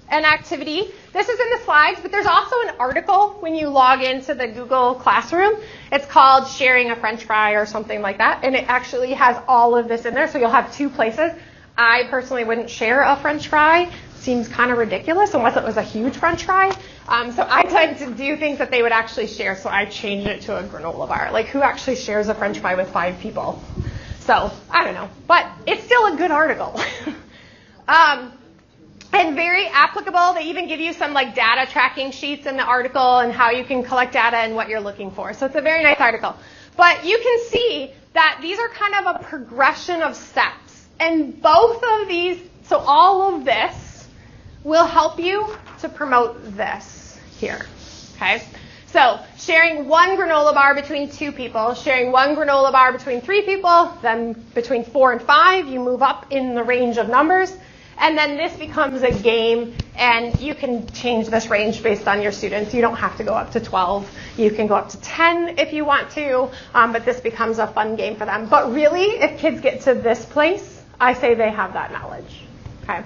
an activity. This is in the slides, but there's also an article when you log into the Google Classroom. It's called Sharing a French Fry or something like that, and it actually has all of this in there, so you'll have 2 places. I personally wouldn't share a French fry. Seems kind of ridiculous unless it was a huge French fry. So I tend to do things that they would actually share, so I changed it to a granola bar. Like, who actually shares a French fry with 5 people? So, I don't know, but it's still a good article. And very applicable. They even give you some data tracking sheets in the article and how you can collect data and what you're looking for. So it's a very nice article. But you can see that these are kind of a progression of steps. And both of these, so all of this will help you to promote this here. Okay? So sharing 1 granola bar between 2 people, sharing 1 granola bar between 3 people, then between 4 and 5, you move up in the range of numbers. And then this becomes a game, and you can change this range based on your students. You don't have to go up to 12. You can go up to 10 if you want to, but this becomes a fun game for them. But really, if kids get to this place, I say they have that knowledge. Okay?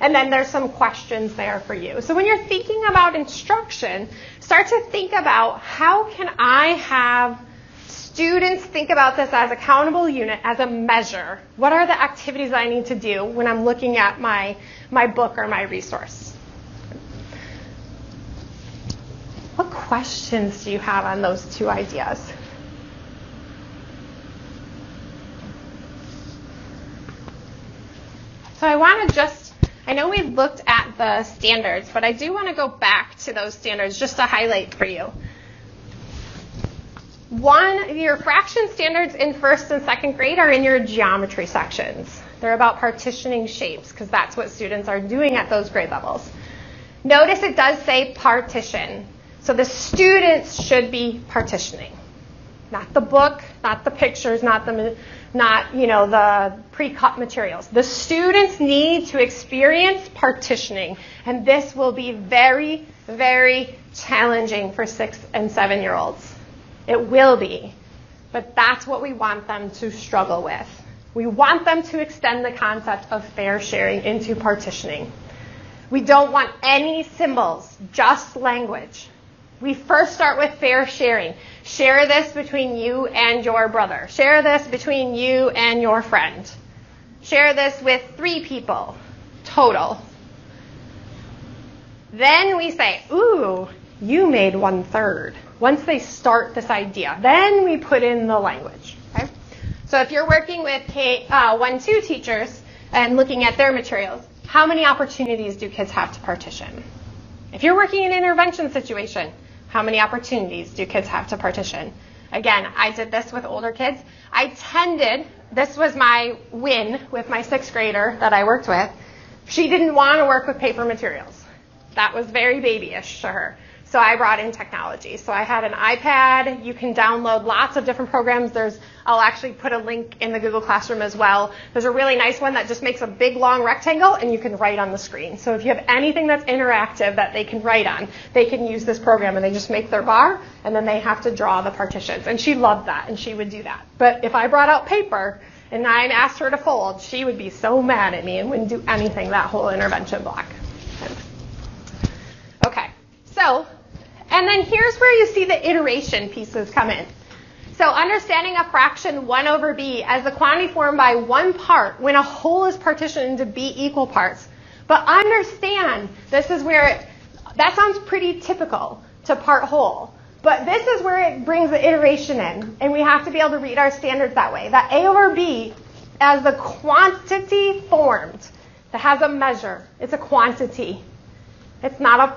And then there's some questions there for you. So when you're thinking about instruction, start to think about how can I have students think about this as a countable unit, as a measure. What are the activities I need to do when I'm looking at my book or my resource? What questions do you have on those 2 ideas? So I want to I know we looked at the standards, but I do want to go back to those standards just to highlight for you. Your fraction standards in 1st and 2nd grade are in your geometry sections. They're about partitioning shapes because that's what students are doing at those grade levels. Notice it does say partition. So the students should be partitioning. Not the book, not the pictures, not the pre-cut materials. The students need to experience partitioning, and this will be very, very challenging for 6 and 7-year-olds. It will be, but that's what we want them to struggle with. We want them to extend the concept of fair sharing into partitioning. We don't want any symbols, just language. We first start with fair sharing. Share this between you and your brother. Share this between you and your friend. Share this with 3 people total. Then we say, ooh, you made 1/3. Once they start this idea, then we put in the language. Okay? So if you're working with 1-2 teachers and looking at their materials, how many opportunities do kids have to partition? If you're working in an intervention situation, how many opportunities do kids have to partition? Again, I did this with older kids. This was my win with my 6th grader that I worked with. She didn't want to work with paper materials. That was very babyish to her. So I brought in technology. So I had an iPad. You can download lots of different programs. I'll actually put a link in the Google Classroom as well. There's a really nice one that just makes a big long rectangle and you can write on the screen. So if you have anything that's interactive that they can write on, they can use this program and they just make their bar and then they have to draw the partitions. And she loved that and she would do that. But if I brought out paper and I asked her to fold, she would be so mad at me and wouldn't do anything that whole intervention block. Okay, so, and then here's where you see the iteration pieces come in. So understanding a fraction 1/b as the quantity formed by one part when a whole is partitioned into b equal parts. But understand, this is where that sounds pretty typical to part whole. But this is where it brings the iteration in. And we have to be able to read our standards that way. That a/b as the quantity formed, that has a measure. It's a quantity. It's not a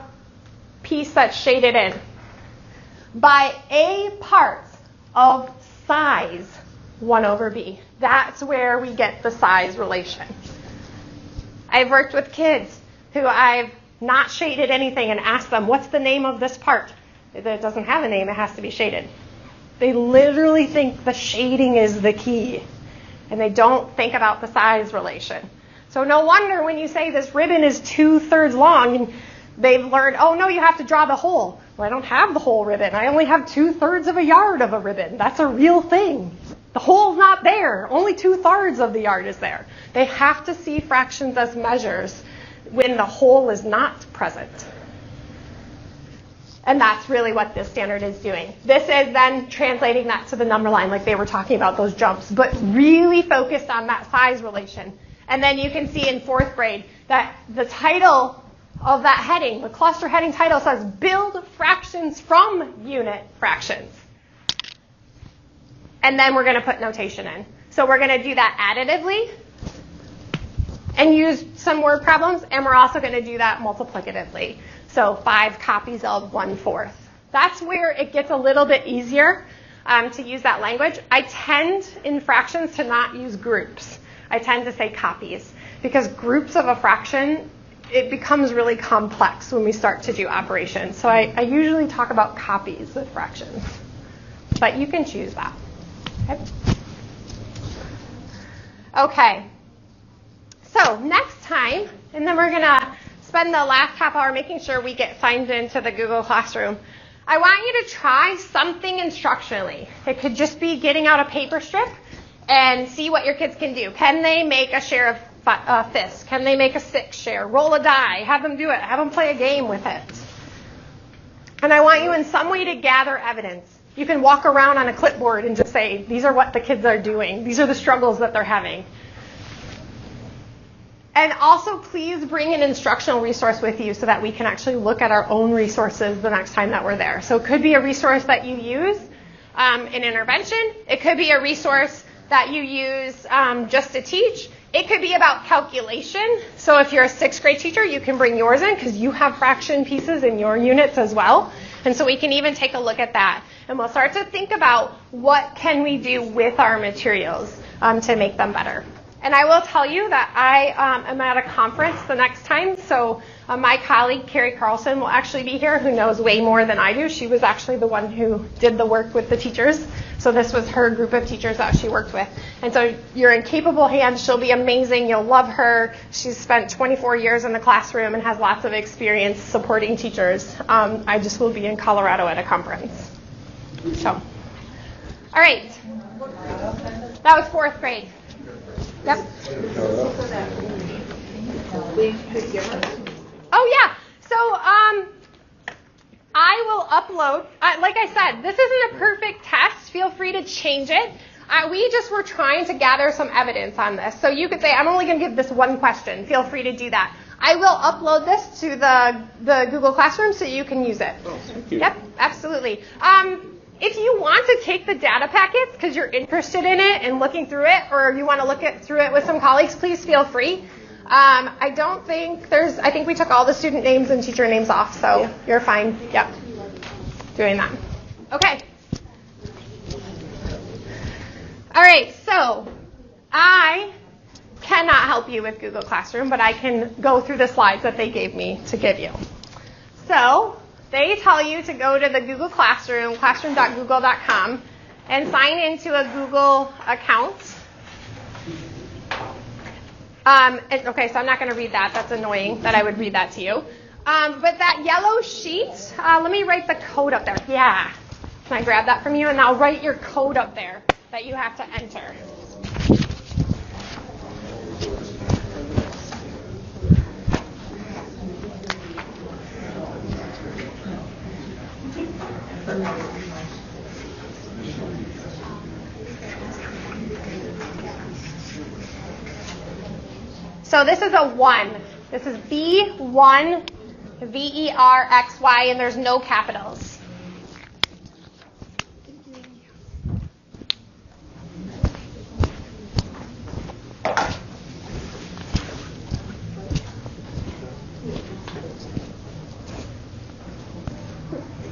piece that's shaded in. By a parts of size 1/b. That's where we get the size relation. I've worked with kids who I've not shaded anything and asked them, what's the name of this part? It doesn't have a name, it has to be shaded. They literally think the shading is the key, and they don't think about the size relation. So no wonder when you say this ribbon is 2/3 long, and they've learned, oh no, you have to draw the whole. Well, I don't have the whole ribbon. I only have 2/3 of a yard of a ribbon. That's a real thing. The whole's not there. Only 2/3 of the yard is there. They have to see fractions as measures when the whole is not present. And that's really what this standard is doing. This is then translating that to the number line like they were talking about, those jumps, but really focused on that size relation. And then you can see in 4th grade that the title of that heading, the cluster heading title says, build fractions from unit fractions. And then we're going to put notation in. So we're going to do that additively and use some word problems, and we're also going to do that multiplicatively. So 5 copies of 1/4. That's where it gets a little bit easier to use that language. I tend in fractions to not use groups. I tend to say copies because groups of a fraction, it becomes really complex when we start to do operations. So I usually talk about copies with fractions, but you can choose that. Okay. So next time, and then we're going to spend the last half hour making sure we get signed into the Google Classroom. I want you to try something instructionally. It could just be getting out a paper strip and see what your kids can do. Can they make a share of fist? Can they make a 6 share? Roll a die. Have them do it. Have them play a game with it. And I want you in some way to gather evidence. You can walk around on a clipboard and just say, these are what the kids are doing. These are the struggles that they're having. And also, please bring an instructional resource with you so that we can actually look at our own resources the next time that we're there. So it could be a resource that you use in intervention. It could be a resource that you use just to teach. It could be about calculation. So if you're a 6th grade teacher, you can bring yours in because you have fraction pieces in your units as well. And so we can even take a look at that. And we'll start to think about what can we do with our materials to make them better. And I will tell you that I am at a conference the next time, so my colleague, Carrie Carlson, will actually be here, who knows way more than I do. She was actually the one who did the work with the teachers, so this was her group of teachers that she worked with. And so you're in capable hands. She'll be amazing. You'll love her. She's spent 24 years in the classroom and has lots of experience supporting teachers. I just will be in Colorado at a conference. So, all right. That was 4th grade. Yep. Oh, yeah. So I will upload. Like I said, this isn't a perfect test. Feel free to change it. We just were trying to gather some evidence on this. So you could say, I'm only going to give this one question. Feel free to do that. I will upload this to the Google Classroom so you can use it.
Oh, thank you.
Yep, absolutely. If you want to take the data packets because you're interested in it and looking through it, or you want to look through it with some colleagues, please feel free. I think we took all the student names and teacher names off, so you're fine. Yep, doing that. Okay. All right, so I cannot help you with Google Classroom, but I can go through the slides that they gave me to give you. So they tell you to go to the Google Classroom, classroom.google.com, and sign into a Google account. Okay, so I'm not going to read that. That's annoying that I would read that to you. But that yellow sheet, let me write the code up there. Yeah. Can I grab that from you? And I'll write your code up there that you have to enter. So this is a 1. This is B1, V-E-R-X-Y, and there's no capitals.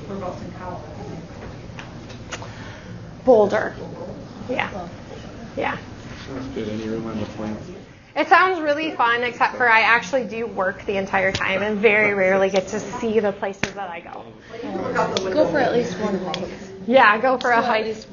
We're both in Colorado.
Boulder. Yeah. Yeah.
Sounds good. Any room on the plane?
It sounds really fun, except for I actually do work the entire time and very rarely get to see the places that I go.
Go for at least one hike.
Yeah, go for a hike.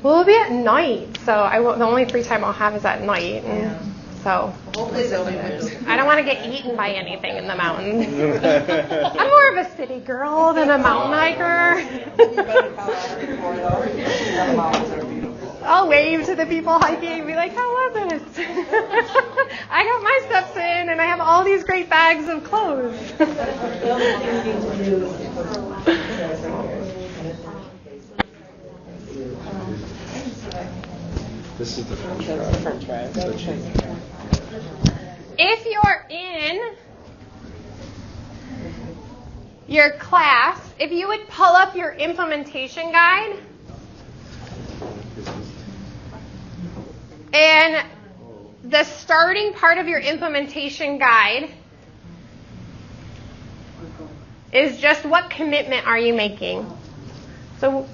Well, it'll be at night, so the only free time I'll have is at night. And so I don't want to get eaten by anything in the mountains. I'm more of a city girl than a mountain hiker. I'll wave to the people hiking and be like, how was it? I got my steps in and I have all these great bags of clothes.
This is the French fry.
If you're in your class, if you would pull up your implementation guide, and the starting part of your implementation guide is just what commitment are you making? So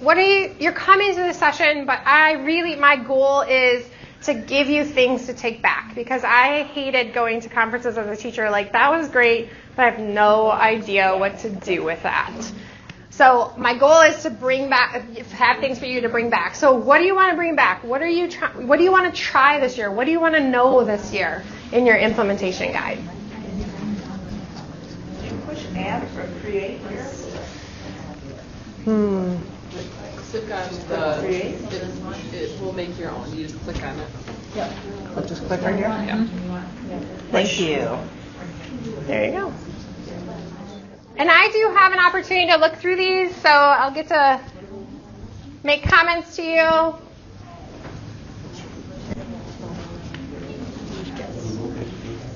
you're coming to the session, but my goal is to give you things to take back, because I hated going to conferences as a teacher. Like, that was great, but I have no idea what to do with that. So my goal is to have things for you to bring back. So what do you want to bring back? What do you want to try this year? What do you want to know this year in your implementation guide?
Do you push add or create here?
Click on it will make your own. You just click on it.
Yep. I'll just click right here?
Yeah.
Thank you.
There you go. And I do have an opportunity to look through these, so I'll get to make comments to you.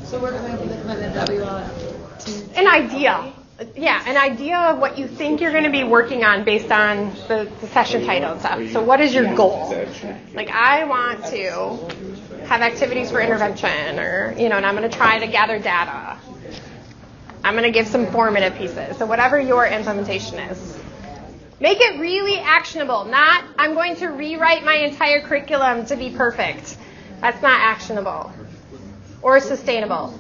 So we're going to the commitment that we want to...
An idea. Yeah, an idea of what you think you're going to be working on based on the session title and stuff. So what is your goal? Like, I want to have activities for intervention, or, and I'm going to try to gather data. I'm going to give some formative pieces. So whatever your implementation is. Make it really actionable. Not, I'm going to rewrite my entire curriculum to be perfect. That's not actionable. or sustainable?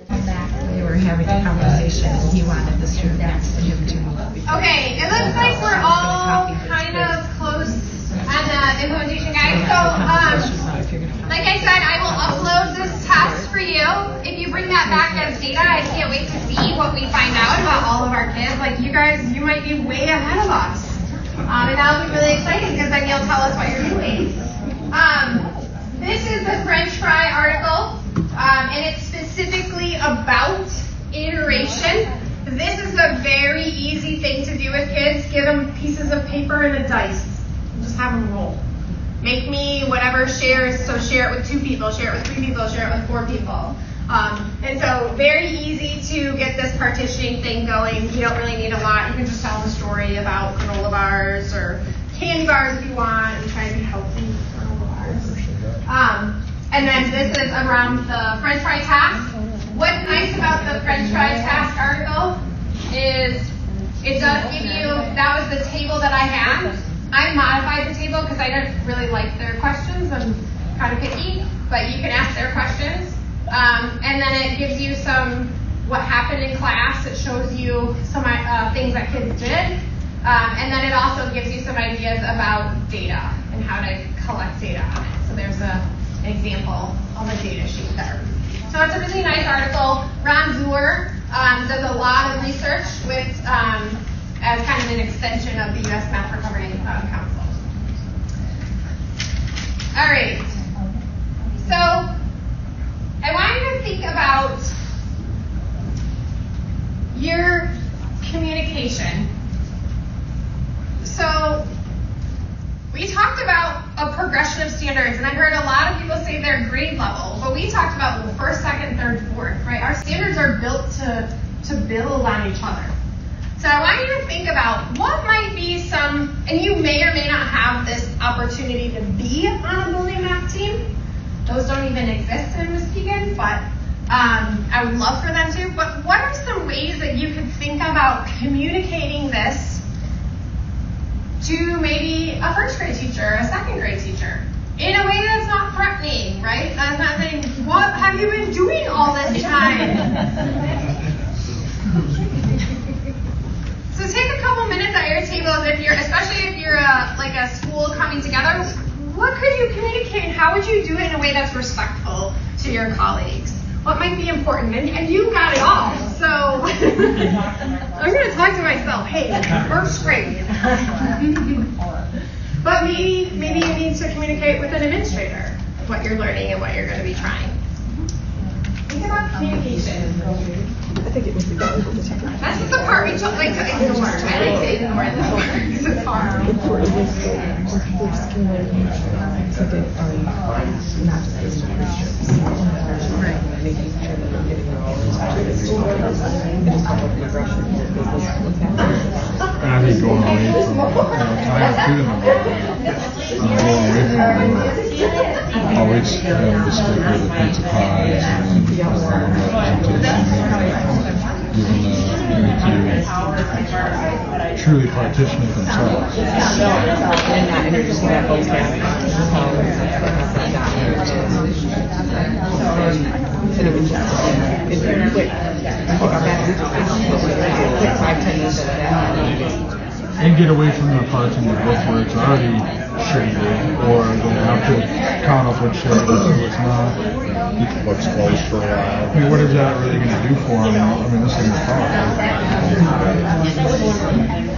They were having a conversation and he wanted the student next to him to
Okay, it looks like we're all kind of close on the implementation guide. So, like I said, I will upload this test for you. If you bring that back as data, I can't wait to see what we find out about all of our kids. Like you guys, you might be way ahead of us. And that'll be really exciting because then you'll tell us what you're doing. This is the French fry article, and it's specifically about iteration. This is a very easy thing to do with kids. Give them pieces of paper and a dice. Just have them roll. Make me whatever shares, so share it with 2 people, share it with 3 people, share it with 4 people. And so very easy to get this partitioning thing going. You don't really need a lot. You can just tell them a story about granola bars or candy bars if you want and try to be healthy granola bars. And then this is around the French fry task. What's nice about the French fry task article is it does give you, that was the table that I had. I modified the table because I didn't really like their questions. I'm kind of picky, but you can ask their questions. And then it gives you some what happened in class. It shows you some things that kids did. And then it also gives you some ideas about data and how to collect data on it. So there's an example of a data sheet there. So it's a really nice article. Ron Zuer does a lot of research with as kind of an extension of the U.S. Math Recovery Council. All right. So I want you to think about your communication. So we talked about a progression of standards, and I heard a lot of people say they're grade level, but we talked about first, second, third, fourth, right? Our standards are built to build on each other. So I want you to think about what might be some, and you may or may not have this opportunity to be on a building math team. Those don't even exist in Muskegon, but I would love for them to. But what are some ways that you could think about communicating this to maybe a first grade teacher, a second grade teacher, in a way that's not threatening, right? That's not saying, what have you been doing all this time? So take a couple minutes at your tables, especially if you're like a school coming together. What could you communicate? How would you do it in a way that's respectful to your colleagues? What might be important? And you got it all. So I'm going to talk to myself. Hey, first grade. But maybe you need to communicate with an administrator what you're learning and what you're going to be trying. Think about communication.
I think it was the guy with the second.
That's just the part we like to ignore. I like to ignore this part because it's hard.
It was first communication. So they are not just right. Making sure that they're getting all those activities. It is called progression.
And I think going away from time to them, going away from always the stick with the pizza pies and giving to truly partition it themselves.
And not introducing that vocab. And it was just very quick. I think our math quick 5-10 minutes of that.
And get away from the parts in the book where it's already shaded, or they have to count up what's shaded and what's not.
Keep the books closed for a while.
I mean, what is that really going to do for them? I mean, this thing's tough.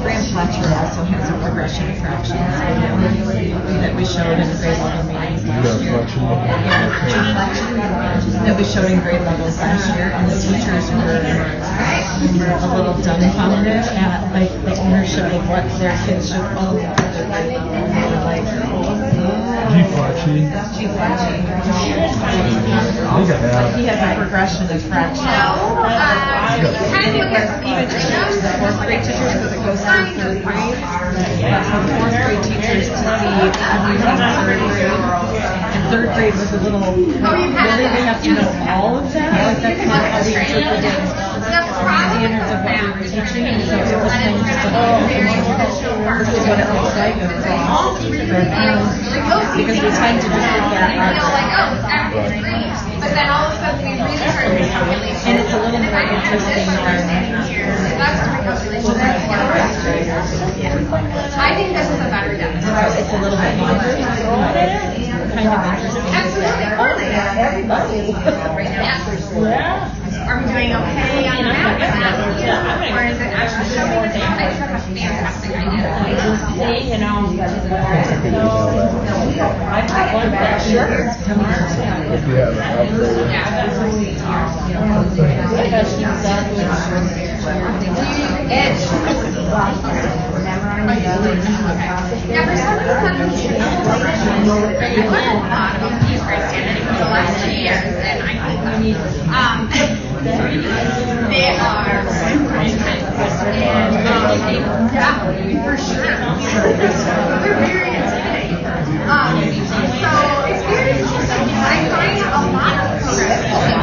Graham Fletcher also has a progression of fractions that we showed in the grade level meetings last year. That we showed in grade levels last year, and the teachers were a little dumbfounded at like the ownership of what their kids should follow. He has a progression of fractions.
You kind of look at
even the fourth grade teachers because it goes through third grade. But for the fourth grade teachers to see everything in third grade. And third grade was a little, really they have to know all of that? Like that's not how we interpreted the standards of what we were teaching. And so it was kind of just a this is what it looks like. It's all because we're trying to just look at
but then all of a sudden we really start to calculate.
and it's a little more interesting than
I think this is a better demonstration.
it's a little bit longer. Kind of interesting.
Absolutely.
Yeah.
Are we doing okay on the math? Or is it actually showing us? I just have a fantastic idea.
You know, I've got one back. Sure.
Yeah, for some reason, I learned a lot about these Kristin for the last 2 years, and I think they are super intense. And yeah, for sure. They're very intimidating. So experience, I find a lot of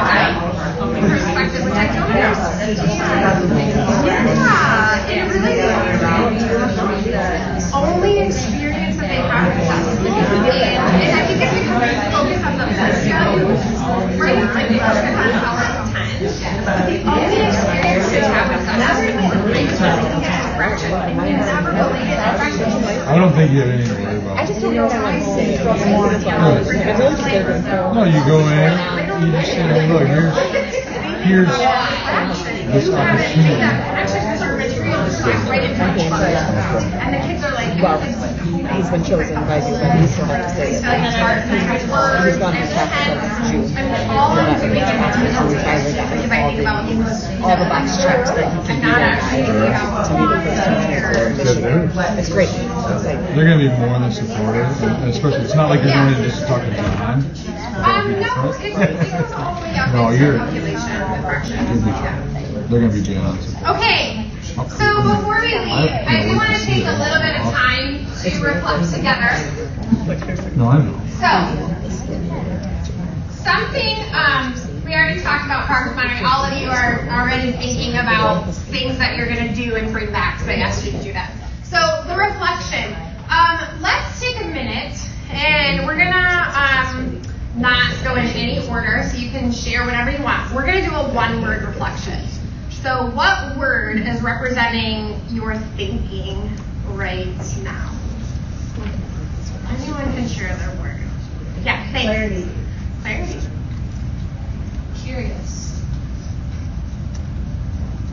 programs perspective, which I don't understand. Yeah, it really is only experience that they have with us. And I think it's because we focus on the best values, right? Like we focus on power of 10. But the only experience they have with us is fraction. We never really get that fraction.
I don't think you have anything to worry about.
I just don't know why I say
No, you go in, you just say, look, here's this opportunity.
And the kids are like,
well, he's been chosen by you, but you still have to say it. He's gone to Catholic Jew.
All
the box checks that he can do to be the first teacher. It's great.
They're going to be more than supportive, and especially it's not like you're going to just talk to John.
No, it goes all the way up
No,
into
you're.
calculation with fractions.
They're going to be beyond supportive.
Okay, so before we leave, I do want to take a little bit of time to reflect together.
No, I know.
So, something, we already talked about progress monitoring. All of you are already thinking about things that you're going to do and bring back, so I asked you to do that. So, the reflection. Let's take a minute, and we're going to not go in any order, so you can share whatever you want. We're going to do a one-word reflection. So what word is representing your thinking right now? Anyone can share their word. Yeah, thanks.
Clarity.
Clarity. Curious.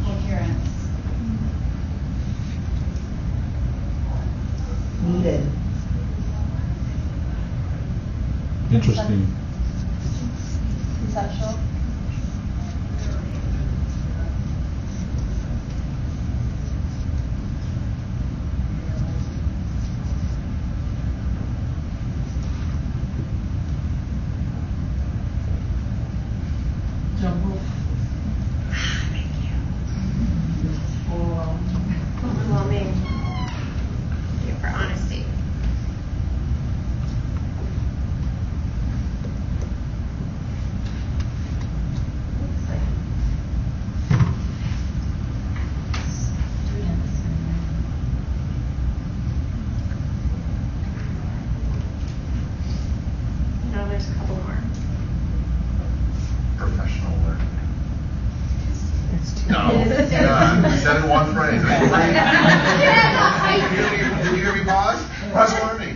Coherence.
Needed.
Interesting.
Conceptual.
Jumbled.
Thank you. Overwhelming. Thank you for honesty. No, there's a couple more.
Professional learning. No. Yeah, you said it in one phrase. Did you hear me pause? Press learning.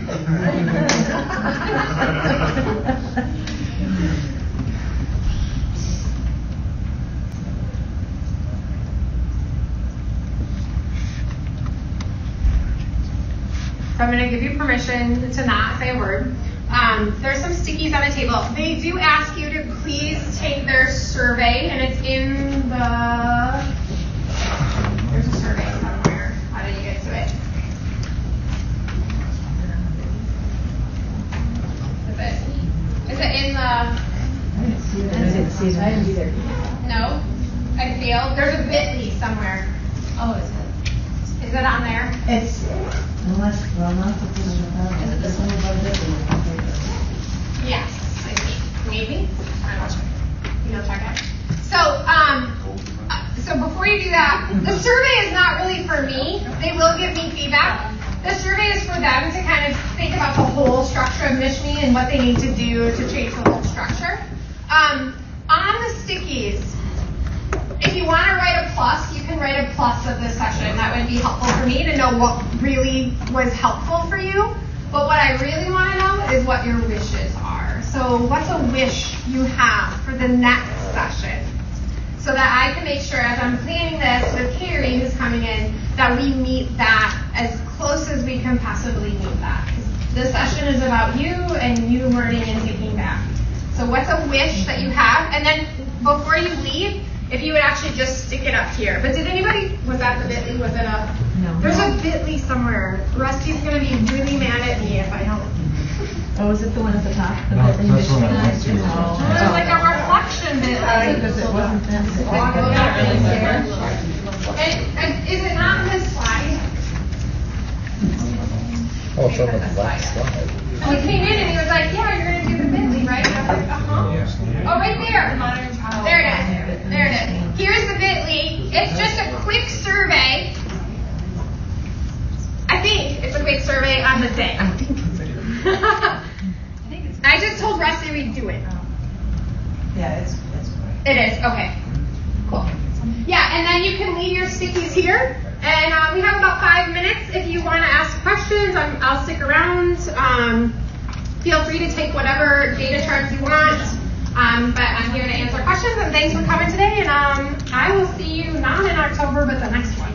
So I'm going to give you permission to not say a word. There's some stickies on the table. They do ask you to please take their survey, and it's in the... There's a survey somewhere. How did you get to it? Is it in the...
I didn't see it either.
No? I feel there's a bit.ly somewhere.
Oh, is it?
Is it on there?
It's, unless, well, not the one. Is it this one above this one?
Yes, I think. Maybe. I'm not sure. You'll check it. So before you do that, the survey is not really for me. They will give me feedback. the survey is for them to kind of think about the whole structure of MichME and what they need to do to change the whole structure. On the stickies, if you want to write a plus, you can write a plus of this session. That would be helpful for me to know what really was helpful for you. But what I really want to know is what your wishes are. So what's a wish you have for the next session? So that I can make sure as I'm planning this with Carrie, who's coming in, that we meet that as close as we can possibly meet that. This session is about you and you learning and taking back. So what's a wish that you have? And then before you leave, if you would actually just stick it up here. But did anybody, was that the bit.ly? Was it a, no. There's a bit.ly somewhere. Rusty's going to be really mad at me if I don't.
Oh, is it the one at the top? The
No, that's what I went to.
There's like a reflection bit.ly.
Because it wasn't that.
And is it not on this slide?
Oh, it's on the last slide.
So he came in and he was like, yeah, you're going to do the bit.ly, right? And I was like, uh-huh. Oh, right there. There it is. There it is. Here's the bit.ly. It's just a quick survey. I think it's a quick survey on the day.
I think it's
I just told Rusty we'd do it.
Yeah, it's great.
It is? Okay. Cool. Yeah, and then you can leave your stickies here. And we have about 5 minutes if you want to ask questions. I'll stick around. Feel free to take whatever data charts you want. But I'm here to answer questions. And thanks for coming today. And I will see you not in October, but the next one.